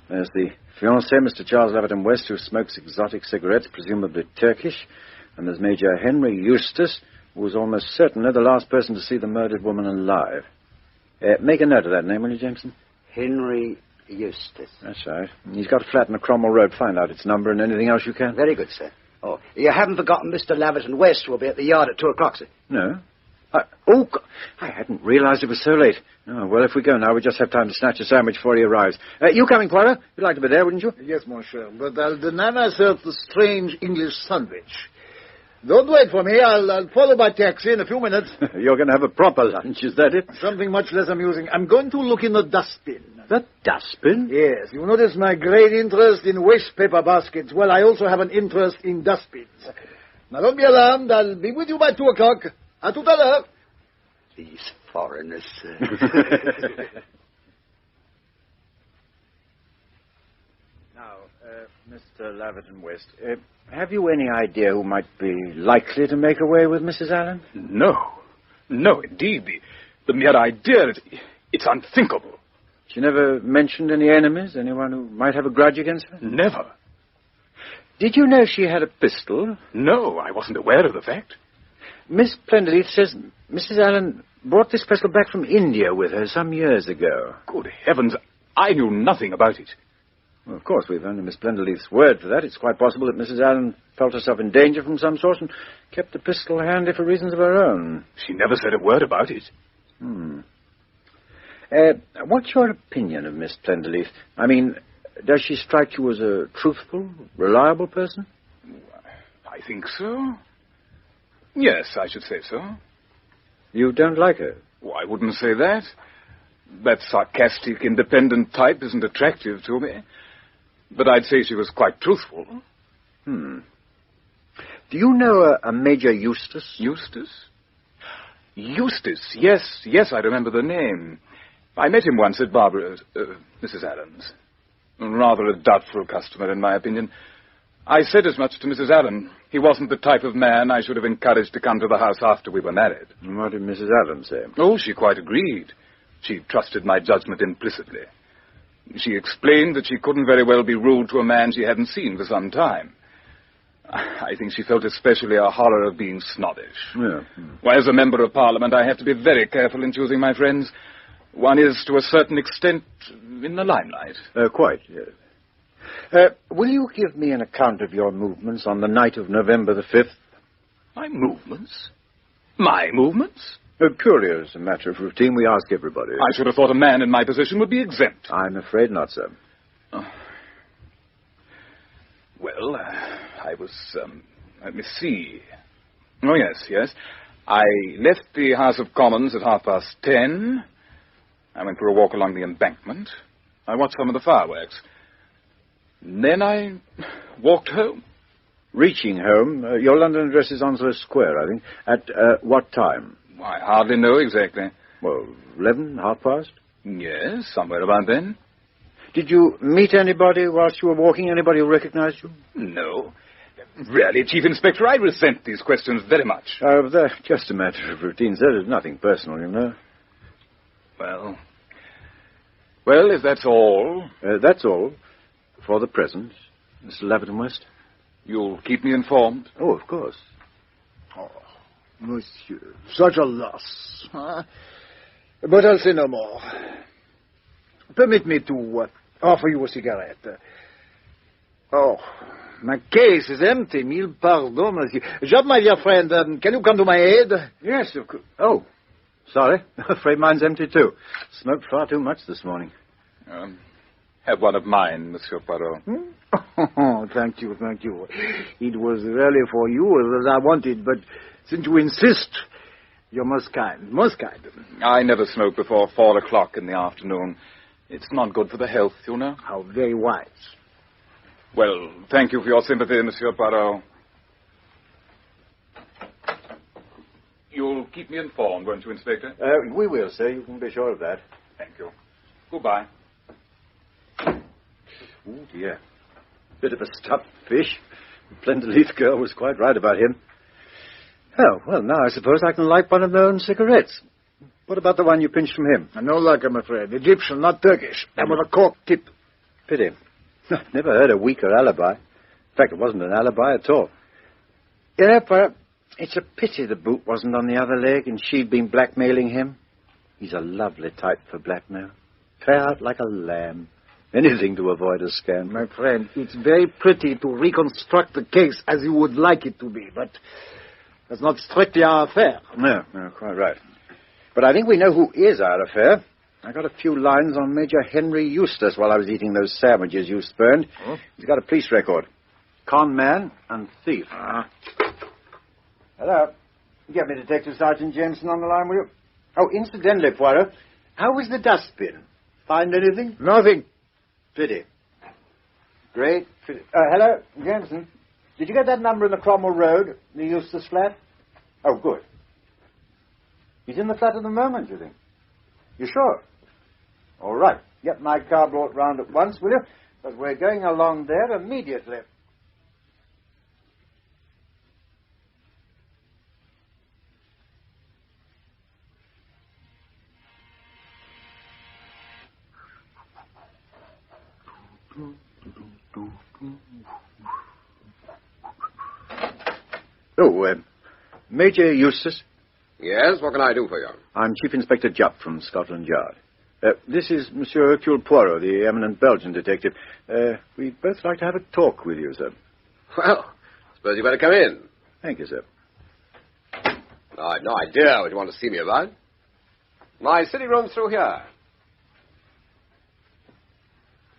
[SPEAKER 3] There's the fiancé, Mr. Charles Laverton West, who smokes exotic cigarettes, presumably Turkish. And there's Major Henry Eustace, who was almost certainly the last person to see the murdered woman alive. Make a note of that name, will you, Jameson?
[SPEAKER 6] Henry Eustace.
[SPEAKER 3] That's right. He's got a flat in the Cromwell Road. Find out its number and anything else you can.
[SPEAKER 6] Very good, sir. Oh, you haven't forgotten Mr. Laverton West will be at the yard at 2 o'clock, sir?
[SPEAKER 3] No. I hadn't realized it was so late. Oh, well, if we go now, we just have time to snatch a sandwich before he arrives. You coming, Poirot? You'd like to be there, wouldn't you?
[SPEAKER 4] Yes, monsieur, but I'll deny myself the strange English sandwich. Don't wait for me. I'll follow by taxi in a few minutes.
[SPEAKER 3] You're going to have a proper lunch, is that it?
[SPEAKER 4] Something much less amusing. I'm going to look in the dustbin.
[SPEAKER 3] The dustbin?
[SPEAKER 4] Yes. You notice my great interest in waste paper baskets. Well, I also have an interest in dustbins. Now, don't be alarmed. I'll be with you by 2 o'clock. À tout à l'heure.
[SPEAKER 6] These foreigners, sir.
[SPEAKER 3] Now, Mr. Laverton West, have you any idea who might be likely to make away with Mrs. Allen?
[SPEAKER 9] No, indeed. The mere idea, it's unthinkable.
[SPEAKER 3] She never mentioned any enemies, anyone who might have a grudge against her?
[SPEAKER 9] Never.
[SPEAKER 3] Did you know she had a pistol?
[SPEAKER 9] No, I wasn't aware of the fact.
[SPEAKER 3] Miss Plenderleith says Mrs. Allen brought this pistol back from India with her some years ago.
[SPEAKER 9] Good heavens, I knew nothing about it.
[SPEAKER 3] Well, of course, we've only Miss Plenderleith's word for that. It's quite possible that Mrs. Allen felt herself in danger from some source and kept the pistol handy for reasons of her own.
[SPEAKER 9] She never said a word about it.
[SPEAKER 3] What's your opinion of Miss Plenderleith? I mean, does she strike you as a truthful, reliable person?
[SPEAKER 9] I think so. Yes, I should say so.
[SPEAKER 3] You don't like her?
[SPEAKER 9] Oh, I wouldn't say that. That sarcastic, independent type isn't attractive to me. But I'd say she was quite truthful.
[SPEAKER 3] Do you know a Major Eustace?
[SPEAKER 9] Eustace? Eustace, yes, I remember the name. I met him once at Mrs. Allen's. Rather a doubtful customer, in my opinion. I said as much to Mrs. Allen. He wasn't the type of man I should have encouraged to come to the house after we were married.
[SPEAKER 3] What did Mrs. Allen say?
[SPEAKER 9] Oh, she quite agreed. She trusted my judgment implicitly. She explained that she couldn't very well be rude to a man she hadn't seen for some time. I think she felt especially a horror of being snobbish.
[SPEAKER 3] Yeah.
[SPEAKER 9] Well, as a member of Parliament, I have to be very careful in choosing my friends. One is, to a certain extent, in the limelight.
[SPEAKER 3] Quite, yes. Will you give me an account of your movements on the night of November the 5th?
[SPEAKER 9] My movements? My movements?
[SPEAKER 3] Purely as a matter of routine, we ask everybody.
[SPEAKER 9] I should have thought a man in my position would be exempt.
[SPEAKER 3] I'm afraid not, sir.
[SPEAKER 9] Well, I was, let me see. Oh, yes. I left the House of Commons at 10:30. I went for a walk along the embankment. I watched some of the fireworks. Then I walked home.
[SPEAKER 3] Reaching home, your London address is Onslow Square, I think. At what time?
[SPEAKER 9] I hardly know exactly.
[SPEAKER 3] Well, 11, half past?
[SPEAKER 9] Yes, somewhere about then.
[SPEAKER 3] Did you meet anybody whilst you were walking? Anybody who recognized you?
[SPEAKER 9] No. Really, Chief Inspector, I resent these questions very much.
[SPEAKER 3] They're just a matter of routine, sir. There's nothing personal, you know.
[SPEAKER 9] Well, if that's all...
[SPEAKER 3] that's all. For the present, Mr. Laverton West.
[SPEAKER 9] You'll keep me informed?
[SPEAKER 3] Oh, of course.
[SPEAKER 4] Oh, monsieur, such a loss. Huh? But I'll say no more. Permit me to offer you a cigarette. Oh, my case is empty. Mille pardons, monsieur. Job, my dear friend, can you come to my aid?
[SPEAKER 3] Yes, of course. Oh, sorry. Afraid mine's empty, too. Smoked far too much this morning.
[SPEAKER 9] Have one of mine, Monsieur Poirot.
[SPEAKER 4] Oh, thank you. It was really for you as I wanted, but since you insist, you're most kind.
[SPEAKER 9] I never smoke before 4 o'clock in the afternoon. It's not good for the health, you know.
[SPEAKER 4] How very wise.
[SPEAKER 9] Well, thank you for your sympathy, Monsieur Poirot. You'll keep me informed, won't you, Inspector?
[SPEAKER 3] We will, sir. You can be sure of that.
[SPEAKER 9] Thank you. Goodbye.
[SPEAKER 3] Oh, dear. Bit of a stuffed fish. The Plenderleaf girl was quite right about him. Oh, well, now I suppose I can light one of my own cigarettes. What about the one you pinched from him?
[SPEAKER 4] No luck, I'm afraid. Egyptian, not Turkish. And with a cork tip.
[SPEAKER 3] Pity. I've never heard a weaker alibi. In fact, it wasn't an alibi at all. You know, it's a pity the boot wasn't on the other leg and she'd been blackmailing him. He's a lovely type for blackmail. Pay out like a lamb. Anything to avoid a scandal.
[SPEAKER 4] My friend, it's very pretty to reconstruct the case as you would like it to be, but that's not strictly our affair.
[SPEAKER 3] No, quite right. But I think we know who is our affair. I got a few lines on Major Henry Eustace while I was eating those sandwiches you spurned. Oh? He's got a police record. Con man and thief. Hello. Get me Detective Sergeant Jameson on the line, will you? Oh, incidentally, Poirot, how was the dustbin? Find anything?
[SPEAKER 4] Nothing.
[SPEAKER 3] Pity. Great pity. Hello, Jameson. Did you get that number in the Cromwell Road, the Eustace flat? Oh, good. He's in the flat at the moment, you think? You sure? All right. Get my car brought round at once, will you? Because we're going along there immediately. Oh, Major Eustace?
[SPEAKER 10] Yes, what can I do for you?
[SPEAKER 3] I'm Chief Inspector Jupp from Scotland Yard. This is Monsieur Hercule Poirot, the eminent Belgian detective. We'd both like to have a talk with you, sir.
[SPEAKER 10] Well, suppose you better come in.
[SPEAKER 3] Thank you, sir.
[SPEAKER 10] I've no idea what you want to see me about. My sitting room's through here.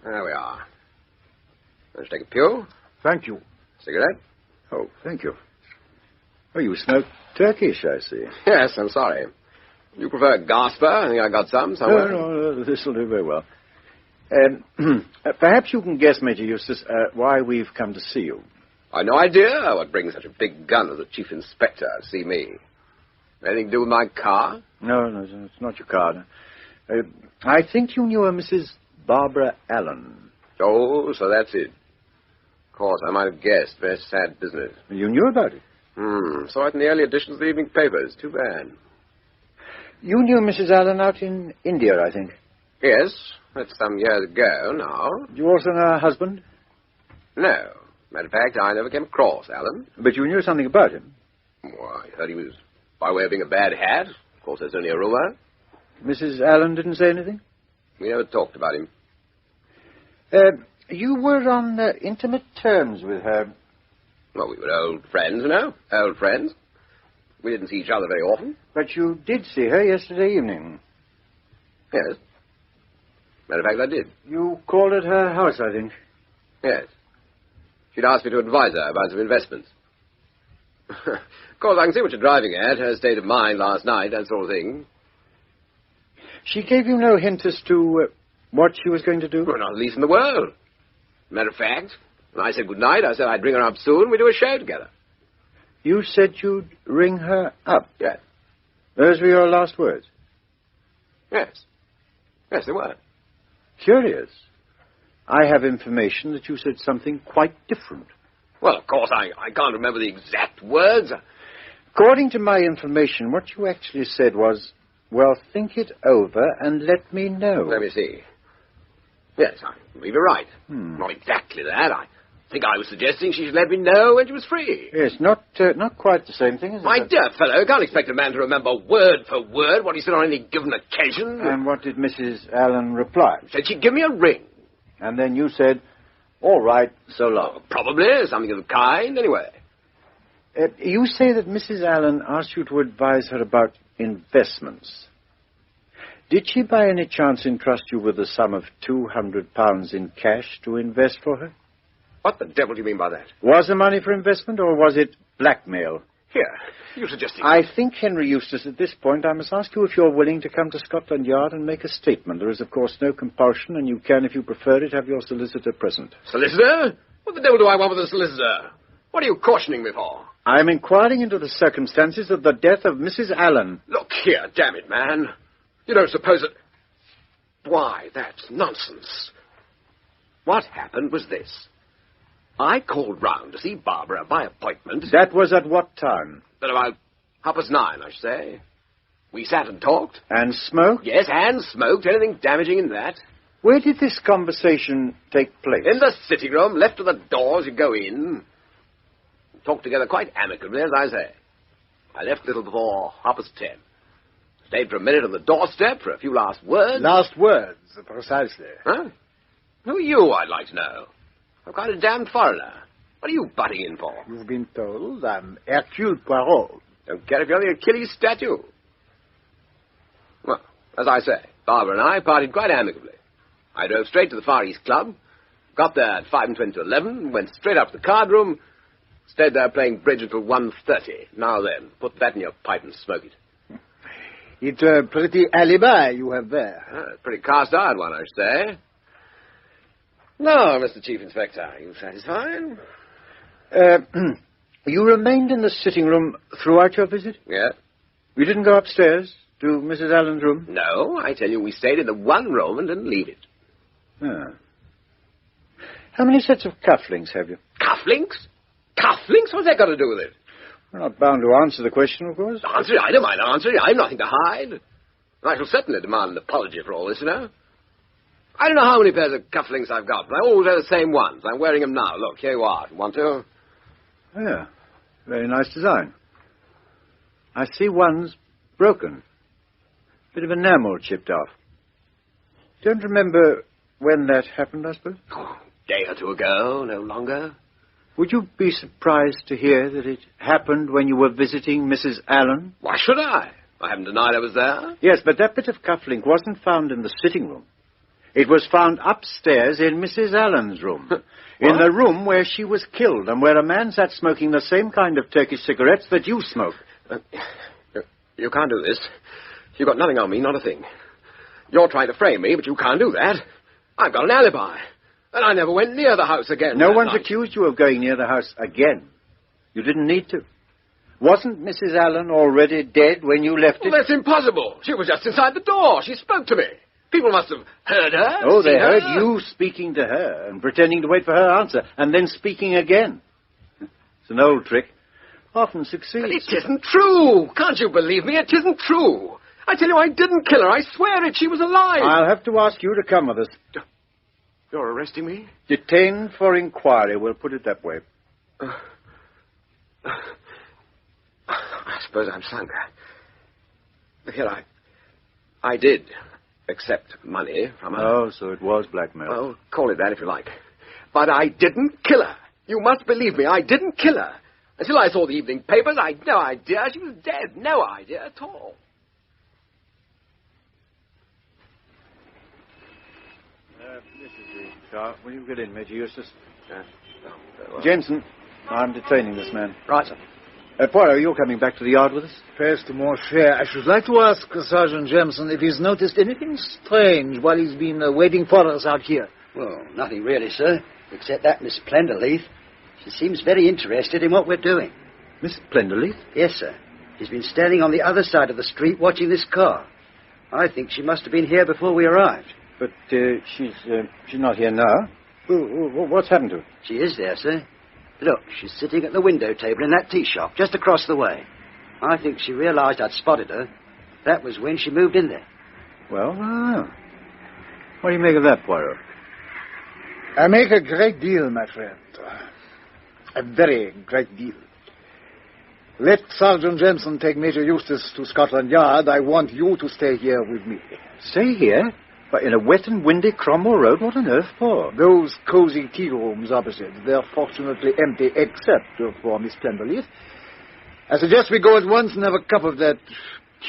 [SPEAKER 10] There we are. Let's take a pew.
[SPEAKER 4] Thank you.
[SPEAKER 10] Cigarette?
[SPEAKER 3] Oh, thank you. Oh, you smoke Turkish, I see.
[SPEAKER 10] Yes, I'm sorry. You prefer Gasper? I think I got some somewhere.
[SPEAKER 3] No, this will do very well. Perhaps you can guess, Major Eustace, why we've come to see you.
[SPEAKER 10] I've no idea what brings such a big gun as a chief inspector to see me. Anything to do with my car?
[SPEAKER 3] No, it's not your car. No. I think you knew a Mrs. Barbara Allen.
[SPEAKER 10] Oh, so that's it. Of course, I might have guessed. Very sad business.
[SPEAKER 3] You knew about it?
[SPEAKER 10] Saw it in the early editions of the evening papers. Too bad.
[SPEAKER 3] You knew Mrs. Allen out in India, I think.
[SPEAKER 10] Yes, that's some years ago now.
[SPEAKER 3] You also know her husband?
[SPEAKER 10] No. Matter of fact, I never came across Allen.
[SPEAKER 3] But you knew something about him?
[SPEAKER 10] Well, I heard he was by way of being a bad hat. Of course, that's only a rumor.
[SPEAKER 3] Mrs. Allen didn't say anything?
[SPEAKER 10] We never talked about him.
[SPEAKER 3] You were on intimate terms with her.
[SPEAKER 10] Well, we were old friends, you know. Old friends. We didn't see each other very often.
[SPEAKER 3] But you did see her yesterday evening.
[SPEAKER 10] Yes. Matter of fact, I did.
[SPEAKER 3] You called at her house, I think.
[SPEAKER 10] Yes. She'd asked me to advise her about some investments. Of course, I can see what you're driving at. Her state of mind last night, that sort of thing.
[SPEAKER 3] She gave you no hint as to what she was going to do?
[SPEAKER 10] Well, not the least in the world. Matter of fact, when I said good night, I said I'd ring her up soon and we'd do a show together.
[SPEAKER 3] You said you'd ring her up?
[SPEAKER 10] Yes.
[SPEAKER 3] Those were your last words?
[SPEAKER 10] Yes. Yes, they were.
[SPEAKER 3] Curious. I have information that you said something quite different.
[SPEAKER 10] Well, of course, I can't remember the exact words.
[SPEAKER 3] According to my information, what you actually said was, well, think it over and let me know.
[SPEAKER 10] Let me see. Yes, I believe you're right. Not exactly that. I think I was suggesting she should let me know when she was free.
[SPEAKER 3] Yes, not quite the same thing, is it?
[SPEAKER 10] My dear fellow, you can't expect a man to remember word for word what he said on any given occasion.
[SPEAKER 3] And what did Mrs. Allen reply?
[SPEAKER 10] Said she'd give me a ring.
[SPEAKER 3] And then you said, all right, so long.
[SPEAKER 10] Oh, probably, something of the kind, anyway.
[SPEAKER 3] You say that Mrs. Allen asked you to advise her about investments. Did she by any chance entrust you with a sum of £200 in cash to invest for her?
[SPEAKER 10] What the devil do you mean by that?
[SPEAKER 3] Was the money for investment, or was it blackmail?
[SPEAKER 10] Here, you suggesting...
[SPEAKER 3] I think, Henry Eustace, at this point, I must ask you if you're willing to come to Scotland Yard and make a statement. There is, of course, no compulsion, and you can, if you prefer it, have your solicitor present.
[SPEAKER 10] Solicitor? What the devil do I want with a solicitor? What are you cautioning me for?
[SPEAKER 3] I am inquiring into the circumstances of the death of Mrs. Allen.
[SPEAKER 10] Look here, damn it, man. You don't suppose that... Why, that's nonsense. What happened was this. I called round to see Barbara by appointment.
[SPEAKER 3] That was at what time?
[SPEAKER 10] At about 9:30, I should say. We sat and talked.
[SPEAKER 3] And smoked?
[SPEAKER 10] Yes, and smoked. Anything damaging in that?
[SPEAKER 3] Where did this conversation take place?
[SPEAKER 10] In the sitting room, left to the door as you go in. Talked together quite amicably, as I say. I left a little before 10:30. Stayed for a minute on the doorstep for a few last words.
[SPEAKER 4] Last words, precisely.
[SPEAKER 10] Huh? Who are you, I'd like to know? I'm quite a damned foreigner. What are you butting in for?
[SPEAKER 4] You've been told I'm Hercule Poirot.
[SPEAKER 10] Don't care if you're the Achilles statue. Well, as I say, Barbara and I parted quite amicably. I drove straight to the Far East Club, got there at 5:20 to 11, went straight up to the card room, stayed there playing bridge until 1:30. Now then, put that in your pipe and smoke it.
[SPEAKER 4] It's a pretty alibi you have there.
[SPEAKER 10] Pretty cast-iron one, I should say. No, Mr. Chief Inspector, are you satisfied?
[SPEAKER 3] You remained in the sitting room throughout your visit?
[SPEAKER 10] Yeah.
[SPEAKER 3] You didn't go upstairs to Mrs. Allen's room?
[SPEAKER 10] No, I tell you, we stayed in the one room and didn't leave it.
[SPEAKER 3] Ah. How many sets of cufflinks have you?
[SPEAKER 10] Cufflinks? Cufflinks? What's that got to do with it?
[SPEAKER 3] We're not bound to answer the question, of course.
[SPEAKER 10] Answer it? I don't mind answering it. I've nothing to hide. And I shall certainly demand an apology for all this, you know. I don't know how many pairs of cufflinks I've got, but I always wear the same ones. I'm wearing them now. Look, here you are. Want to?
[SPEAKER 3] Yeah. Very nice design. I see one's broken. Bit of enamel chipped off. Don't remember when that happened, I suppose?
[SPEAKER 10] Oh, a day or two ago, no longer.
[SPEAKER 3] Would you be surprised to hear that it happened when you were visiting Mrs. Allen?
[SPEAKER 10] Why should I? I haven't denied I was there.
[SPEAKER 3] Yes, but that bit of cufflink wasn't found in the sitting room. It was found upstairs in Mrs. Allen's room. In the room where she was killed and where a man sat smoking the same kind of Turkish cigarettes that you smoke.
[SPEAKER 10] You can't do this. You've got nothing on me, not a thing. You're trying to frame me, but you can't do that. I've got an alibi. And I never went near the house again.
[SPEAKER 3] No one's accused you of going near the house again. You didn't need to. Wasn't Mrs. Allen already dead when you left it?
[SPEAKER 10] Well, that's impossible. She was just inside the door. She spoke to me. People must have heard her.
[SPEAKER 3] Oh, they heard
[SPEAKER 10] her.
[SPEAKER 3] you speaking to her and pretending to wait for her answer and then speaking again. It's an old trick. Often succeeds.
[SPEAKER 10] But it isn't true. Can't you believe me? It isn't true. I tell you, I didn't kill her. I swear it. She was alive.
[SPEAKER 3] I'll have to ask you to come with us.
[SPEAKER 10] You're arresting me?
[SPEAKER 3] Detained for inquiry, we'll put it that way.
[SPEAKER 10] I suppose I'm sunk. Here, I did accept money from her.
[SPEAKER 3] Oh, so it was blackmail.
[SPEAKER 10] Well, call it that if you like. But I didn't kill her. You must believe me, I didn't kill her. Until I saw the evening papers, I had no idea she was dead. No idea at all.
[SPEAKER 3] This is the car. Will you get in, Major Eustace?
[SPEAKER 10] Well.
[SPEAKER 3] Jameson, I'm detaining this man.
[SPEAKER 10] Right, sir.
[SPEAKER 3] Poirot, you're coming back to the yard with us?
[SPEAKER 4] First, mon cher, I should like to ask Sergeant Jameson if he's noticed anything strange while he's been waiting for us out here.
[SPEAKER 6] Well, nothing really, sir, except that Miss Plenderleith. She seems very interested in what we're doing.
[SPEAKER 3] Miss Plenderleith?
[SPEAKER 6] Yes, sir. She's been standing on the other side of the street watching this car. I think she must have been here before we arrived.
[SPEAKER 3] But she's not here now. What's happened to her?
[SPEAKER 6] She is there, sir. Look, she's sitting at the window table in that tea shop just across the way. I think she realized I'd spotted her. That was when she moved in there.
[SPEAKER 3] Well, what do you make of that, Poirot?
[SPEAKER 4] I make a great deal, my friend. A very great deal. Let Sergeant Jensen take Major Eustace to Scotland Yard. I want you to stay here with me.
[SPEAKER 3] Stay here? But in a wet and windy Cromwell Road? What on earth for?
[SPEAKER 4] Those cozy tea rooms opposite. They're fortunately empty except for Miss Plenderleith. I suggest we go at once and have a cup of that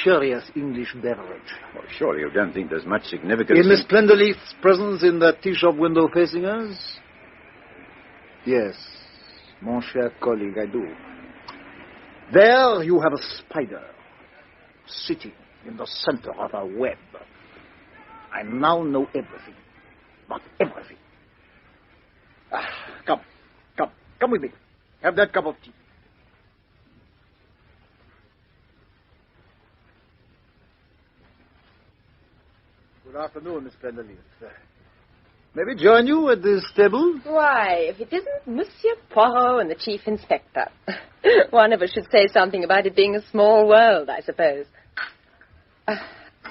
[SPEAKER 4] curious English beverage.
[SPEAKER 3] Well, surely you don't think there's much significance
[SPEAKER 4] in Miss Plenderleith's presence in that tea shop window facing us? Yes, mon cher colleague, I do. There you have a spider sitting in the center of a web. I now know everything. Not everything. Come with me. Have that cup of tea. Good afternoon, Miss Plenderleith. May we join you at this table?
[SPEAKER 8] Why, if it isn't Monsieur Poirot and the Chief Inspector. One of us should say something about it being a small world, I suppose.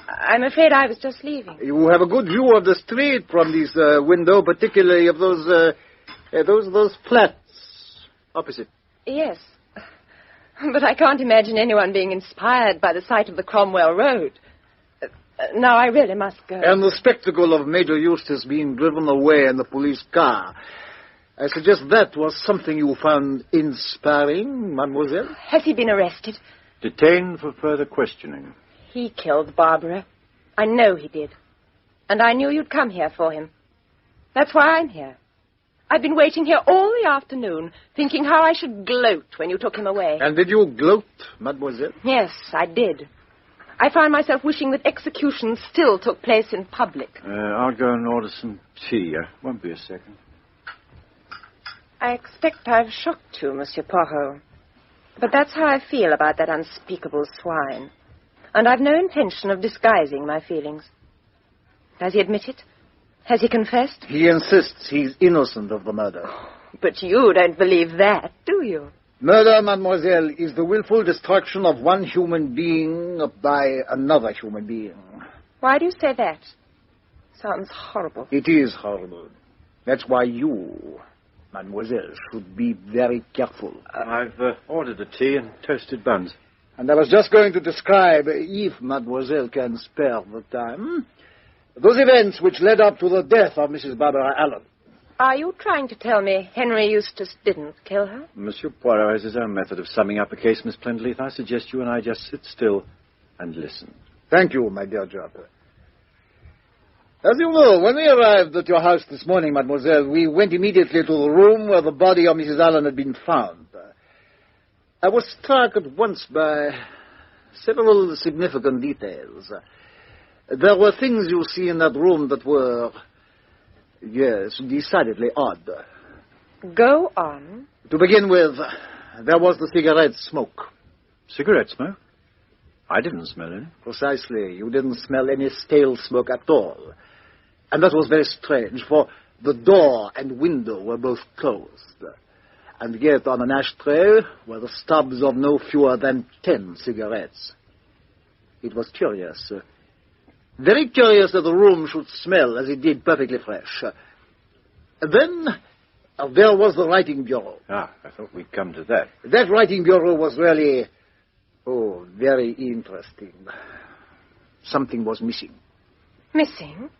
[SPEAKER 8] I'm afraid I was just leaving.
[SPEAKER 4] You have a good view of the street from this window, particularly of those flats opposite.
[SPEAKER 8] Yes. But I can't imagine anyone being inspired by the sight of the Cromwell Road. Now, I really must go.
[SPEAKER 4] And the spectacle of Major Eustace being driven away in the police car. I suggest that was something you found inspiring, mademoiselle?
[SPEAKER 8] Has he been arrested?
[SPEAKER 3] Detained for further questioning.
[SPEAKER 8] He killed Barbara. I know he did. And I knew you'd come here for him. That's why I'm here. I've been waiting here all the afternoon, thinking how I should gloat when you took him away.
[SPEAKER 4] And did you gloat, mademoiselle?
[SPEAKER 8] Yes, I did. I found myself wishing that execution still took place in public.
[SPEAKER 3] I'll go and order some tea. Won't be a second.
[SPEAKER 8] I expect I've shocked you, Monsieur Poirot. But that's how I feel about that unspeakable swine. And I've no intention of disguising my feelings. Does he admit it? Has he confessed?
[SPEAKER 4] He insists he's innocent of the murder.
[SPEAKER 8] But you don't believe that, do you?
[SPEAKER 4] Murder, mademoiselle, is the willful destruction of one human being by another human being.
[SPEAKER 8] Why do you say that? Sounds horrible.
[SPEAKER 4] It is horrible. That's why you, mademoiselle, should be very careful.
[SPEAKER 3] I've ordered a tea and toasted buns.
[SPEAKER 4] And I was just going to describe, if mademoiselle can spare the time, those events which led up to the death of Mrs. Barbara Allen.
[SPEAKER 8] Are you trying to tell me Henry Eustace didn't kill her?
[SPEAKER 3] Monsieur Poirot has his own method of summing up a case, Miss Plenderleith. I suggest you and I just sit still and listen.
[SPEAKER 4] Thank you, my dear Jopper. As you know, when we arrived at your house this morning, mademoiselle, we went immediately to the room where the body of Mrs. Allen had been found. I was struck at once by several significant details. There were things, you see, in that room that were, yes, decidedly odd.
[SPEAKER 8] Go on.
[SPEAKER 4] To begin with, there was the cigarette smoke.
[SPEAKER 3] Cigarette smoke? I didn't smell any.
[SPEAKER 4] Precisely. You didn't smell any stale smoke at all. And that was very strange, for the door and window were both closed. And yet on an ashtray were the stubs of no fewer than 10 cigarettes. It was curious. Very curious that the room should smell as it did, perfectly fresh. Then there was the writing bureau.
[SPEAKER 3] Ah, I thought we'd come to that.
[SPEAKER 4] That writing bureau was really, very interesting. Something was missing.
[SPEAKER 8] Missing?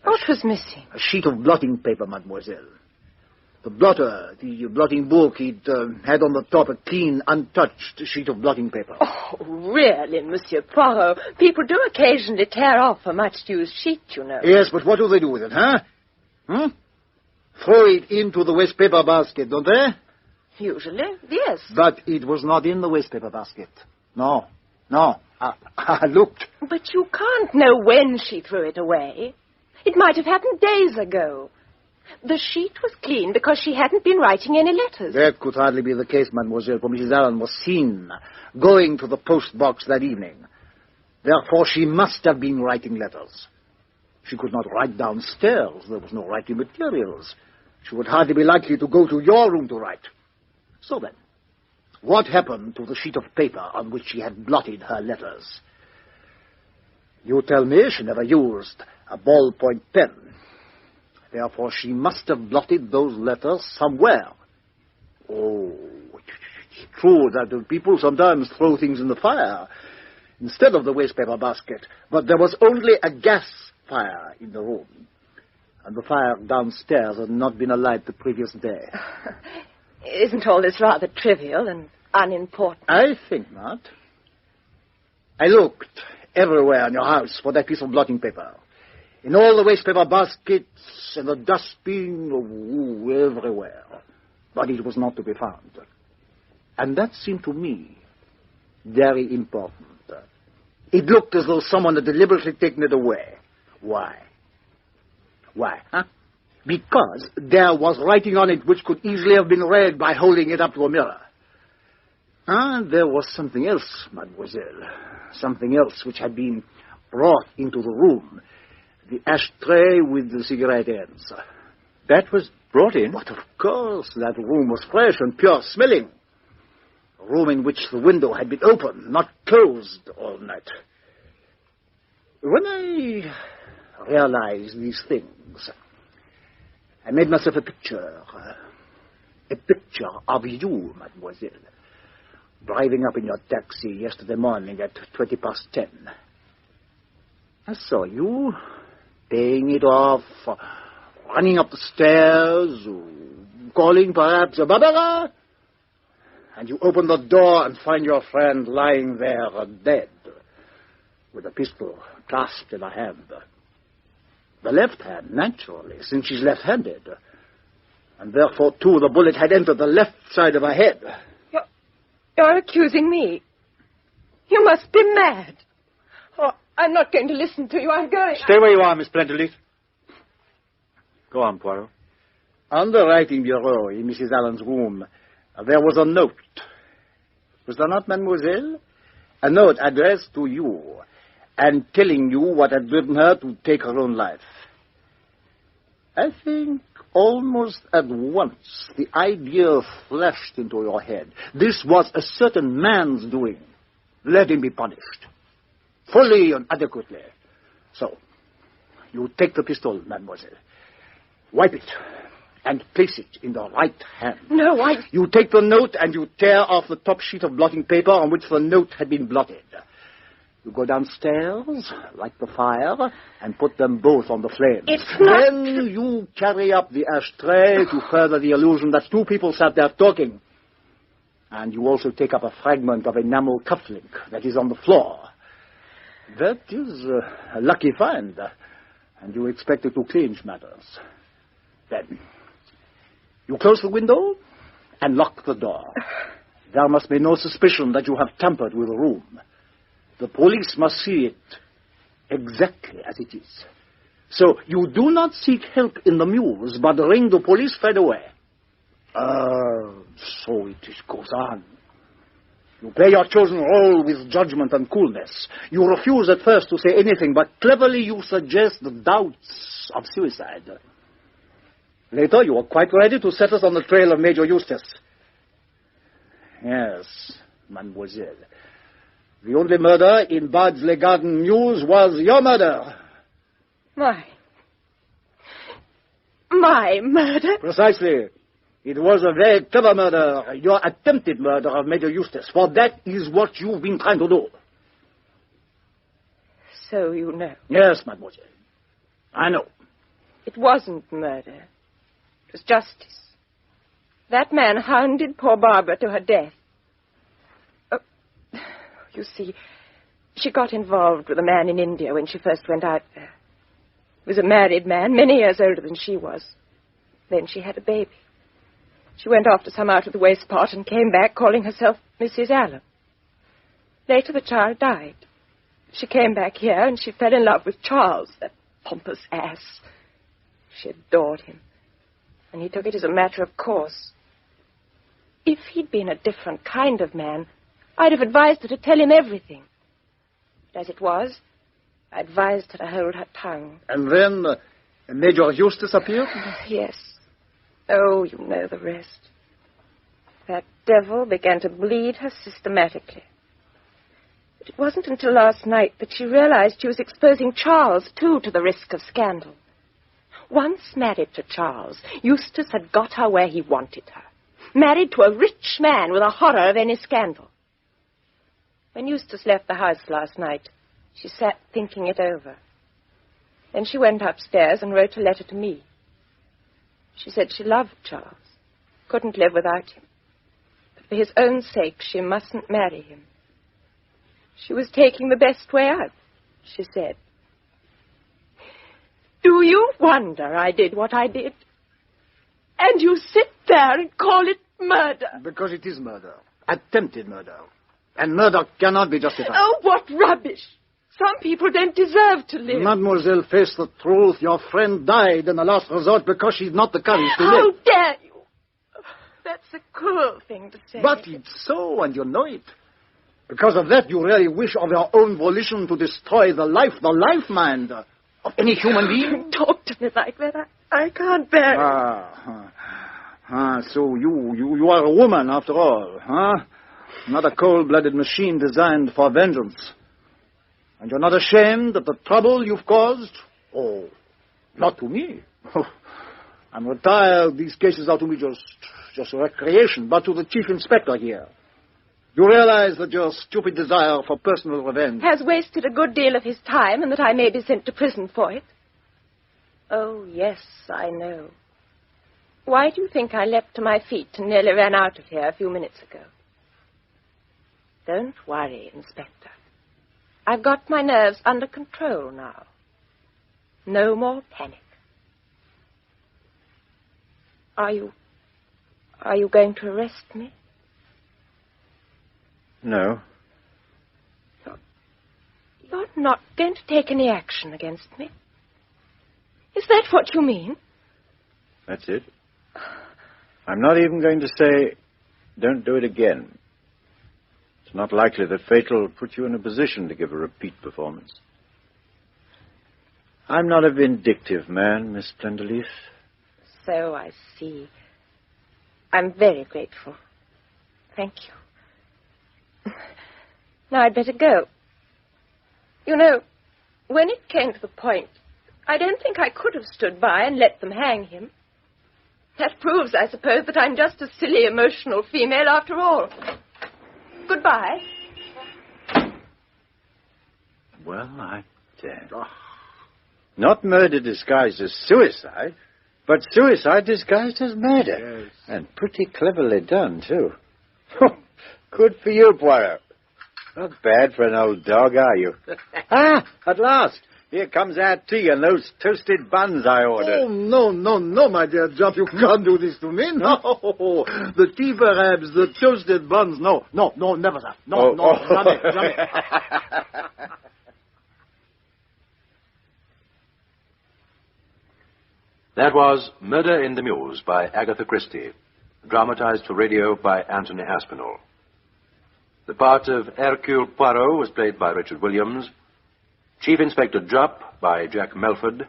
[SPEAKER 8] What was missing?
[SPEAKER 4] A sheet of blotting paper, mademoiselle. The blotter, the blotting book, it had on the top a clean, untouched sheet of blotting paper.
[SPEAKER 8] Oh, really, Monsieur Poirot? People do occasionally tear off a much-used sheet, you know.
[SPEAKER 4] Yes, but what do they do with it, huh? Throw it into the waste paper basket, don't they?
[SPEAKER 8] Usually, yes.
[SPEAKER 4] But it was not in the wastepaper basket. No. I looked.
[SPEAKER 8] But you can't know when she threw it away. It might have happened days ago. The sheet was clean because she hadn't been writing any letters.
[SPEAKER 4] That could hardly be the case, mademoiselle, for Mrs. Allen was seen going to the post box that evening. Therefore, she must have been writing letters. She could not write downstairs. There was no writing materials. She would hardly be likely to go to your room to write. So then, what happened to the sheet of paper on which she had blotted her letters? You tell me she never used a ballpoint pen. Therefore, she must have blotted those letters somewhere. Oh, it's true that people sometimes throw things in the fire instead of the wastepaper basket, but there was only a gas fire in the room, and the fire downstairs had not been alight the previous day.
[SPEAKER 8] Isn't all this rather trivial and unimportant?
[SPEAKER 4] I think not. I looked everywhere in your house for that piece of blotting paper. In all the wastepaper baskets and the dustbin, everywhere. But it was not to be found. And that seemed to me very important. It looked as though someone had deliberately taken it away. Why? Huh? Because there was writing on it which could easily have been read by holding it up to a mirror. And there was something else, mademoiselle. Something else which had been brought into the room. The ashtray with the cigarette ends.
[SPEAKER 3] That was brought in?
[SPEAKER 4] But of course, that room was fresh and pure smelling. A room in which the window had been open, not closed all night. When I realized these things, I made myself a picture of you, mademoiselle, driving up in your taxi yesterday morning at 10:20. I saw you paying it off, running up the stairs, calling perhaps a Barbara, and you open the door and find your friend lying there dead, with a pistol clasped in her hand. The left hand, naturally, since she's left-handed. And therefore, too, the bullet had entered the left side of her head.
[SPEAKER 8] You're accusing me. You must be mad. Oh, I'm not going to listen to you. I'm going.
[SPEAKER 3] Stay where you are, Miss Plentyleaf. Go on, Poirot.
[SPEAKER 4] On the writing bureau in Mrs. Allen's room, there was a note. Was there not, mademoiselle? A note addressed to you and telling you what had driven her to take her own life. I think almost at once the idea flashed into your head. This was a certain man's doing. Let him be punished. Fully and adequately. So, you take the pistol, mademoiselle. Wipe it and place it in the right hand.
[SPEAKER 8] No,
[SPEAKER 4] You take the note and you tear off the top sheet of blotting paper on which the note had been blotted. You go downstairs, light the fire, and put them both on the flames. Then you carry up the ashtray to further the illusion that two people sat there talking. And you also take up a fragment of enamel cufflink that is on the floor. That is a lucky find, and you expect it to clinch matters. Then, you close the window and lock the door. There must be no suspicion that you have tampered with the room. The police must see it exactly as it is. So you do not seek help in the Mews, but ring the police straight away. So it goes on. You play your chosen role with judgment and coolness. You refuse at first to say anything, but cleverly you suggest the doubts of suicide. Later, you are quite ready to set us on the trail of Major Eustace. Yes, mademoiselle. The only murder in Bardsley Garden Mews was your murder.
[SPEAKER 8] My murder?
[SPEAKER 4] Precisely. It was a very clever murder, your attempted murder of Major Eustace, for that is what you've been trying to do.
[SPEAKER 8] So you know.
[SPEAKER 4] Yes, mademoiselle. I know.
[SPEAKER 8] It wasn't murder. It was justice. That man hounded poor Barbara to her death. You see, she got involved with a man in India when she first went out there. He was a married man, many years older than she was. Then she had a baby. She went off to some out-of-the-way spot and came back calling herself Mrs. Allen. Later, the child died. She came back here and she fell in love with Charles, that pompous ass. She adored him, and he took it as a matter of course. If he'd been a different kind of man, I'd have advised her to tell him everything. But as it was, I advised her to hold her tongue.
[SPEAKER 4] And then Major Eustace appeared?
[SPEAKER 8] Yes. Oh, you know the rest. That devil began to bleed her systematically. But it wasn't until last night that she realized she was exposing Charles, too, to the risk of scandal. Once married to Charles, Eustace had got her where he wanted her. Married to a rich man with a horror of any scandal. When Eustace left the house last night, she sat thinking it over. Then she went upstairs and wrote a letter to me. She said she loved Charles, couldn't live without him. But for his own sake, she mustn't marry him. She was taking the best way out, she said. Do you wonder I did what I did? And you sit there and call it murder?
[SPEAKER 4] Because it is murder. Attempted murder. And murder cannot be justified.
[SPEAKER 8] Oh, what rubbish! Some people don't deserve to live.
[SPEAKER 4] Mademoiselle, face the truth. Your friend died in the last resort because she's not the courage to live.
[SPEAKER 8] How dare you! That's a cruel thing to say.
[SPEAKER 4] But it's so, and you know it. Because of that, you really wish of your own volition to destroy the life mind of any human being?
[SPEAKER 8] Don't talk to me like that. I can't bear it.
[SPEAKER 4] So you are a woman, after all, huh? Not a cold-blooded machine designed for vengeance. And you're not ashamed of the trouble you've caused? Oh, not to me. I'm retired. These cases are to me just a recreation, but to the chief inspector here. You realize that your stupid desire for personal revenge
[SPEAKER 8] has wasted a good deal of his time and that I may be sent to prison for it? Oh, yes, I know. Why do you think I leapt to my feet and nearly ran out of here a few minutes ago? Don't worry, Inspector. I've got my nerves under control now. No more panic. Are you going to arrest me?
[SPEAKER 3] No.
[SPEAKER 8] You're not going to take any action against me? Is that what you mean?
[SPEAKER 3] That's it. I'm not even going to say, don't do it again. It's not likely that fate will put you in a position to give a repeat performance. I'm not a vindictive man, Miss Plenderleaf.
[SPEAKER 8] So I see. I'm very grateful. Thank you. Now I'd better go. You know, when it came to the point, I don't think I could have stood by and let them hang him. That proves, I suppose, that I'm just a silly, emotional female after all. Goodbye.
[SPEAKER 3] Well, I dare. Not murder disguised as suicide, but suicide disguised as murder. Yes. And pretty cleverly done, too. Good for you, Poirot. Not bad for an old dog, are you? At last. Here comes our tea and those toasted buns I ordered.
[SPEAKER 4] Oh, no, my dear Jump. You can't do this to me. No. The tea, perhaps. The toasted buns. No, never that. No, jamais.
[SPEAKER 1] That was Murder in the Mews by Agatha Christie, dramatized for radio by Anthony Aspinall. The part of Hercule Poirot was played by Richard Williams, Chief Inspector Jupp by Jack Melford,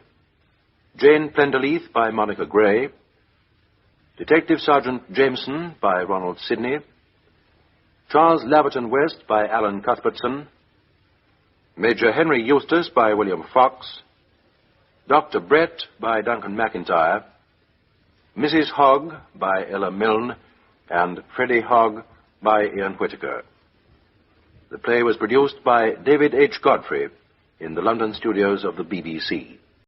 [SPEAKER 1] Jane Plenderleith by Monica Gray, Detective Sergeant Jameson by Ronald Sidney, Charles Laverton West by Alan Cuthbertson, Major Henry Eustace by William Fox, Dr. Brett by Duncan McIntyre, Mrs. Hogg by Ella Milne, and Freddie Hogg by Ian Whittaker. The play was produced by David H. Godfrey in the London studios of the BBC.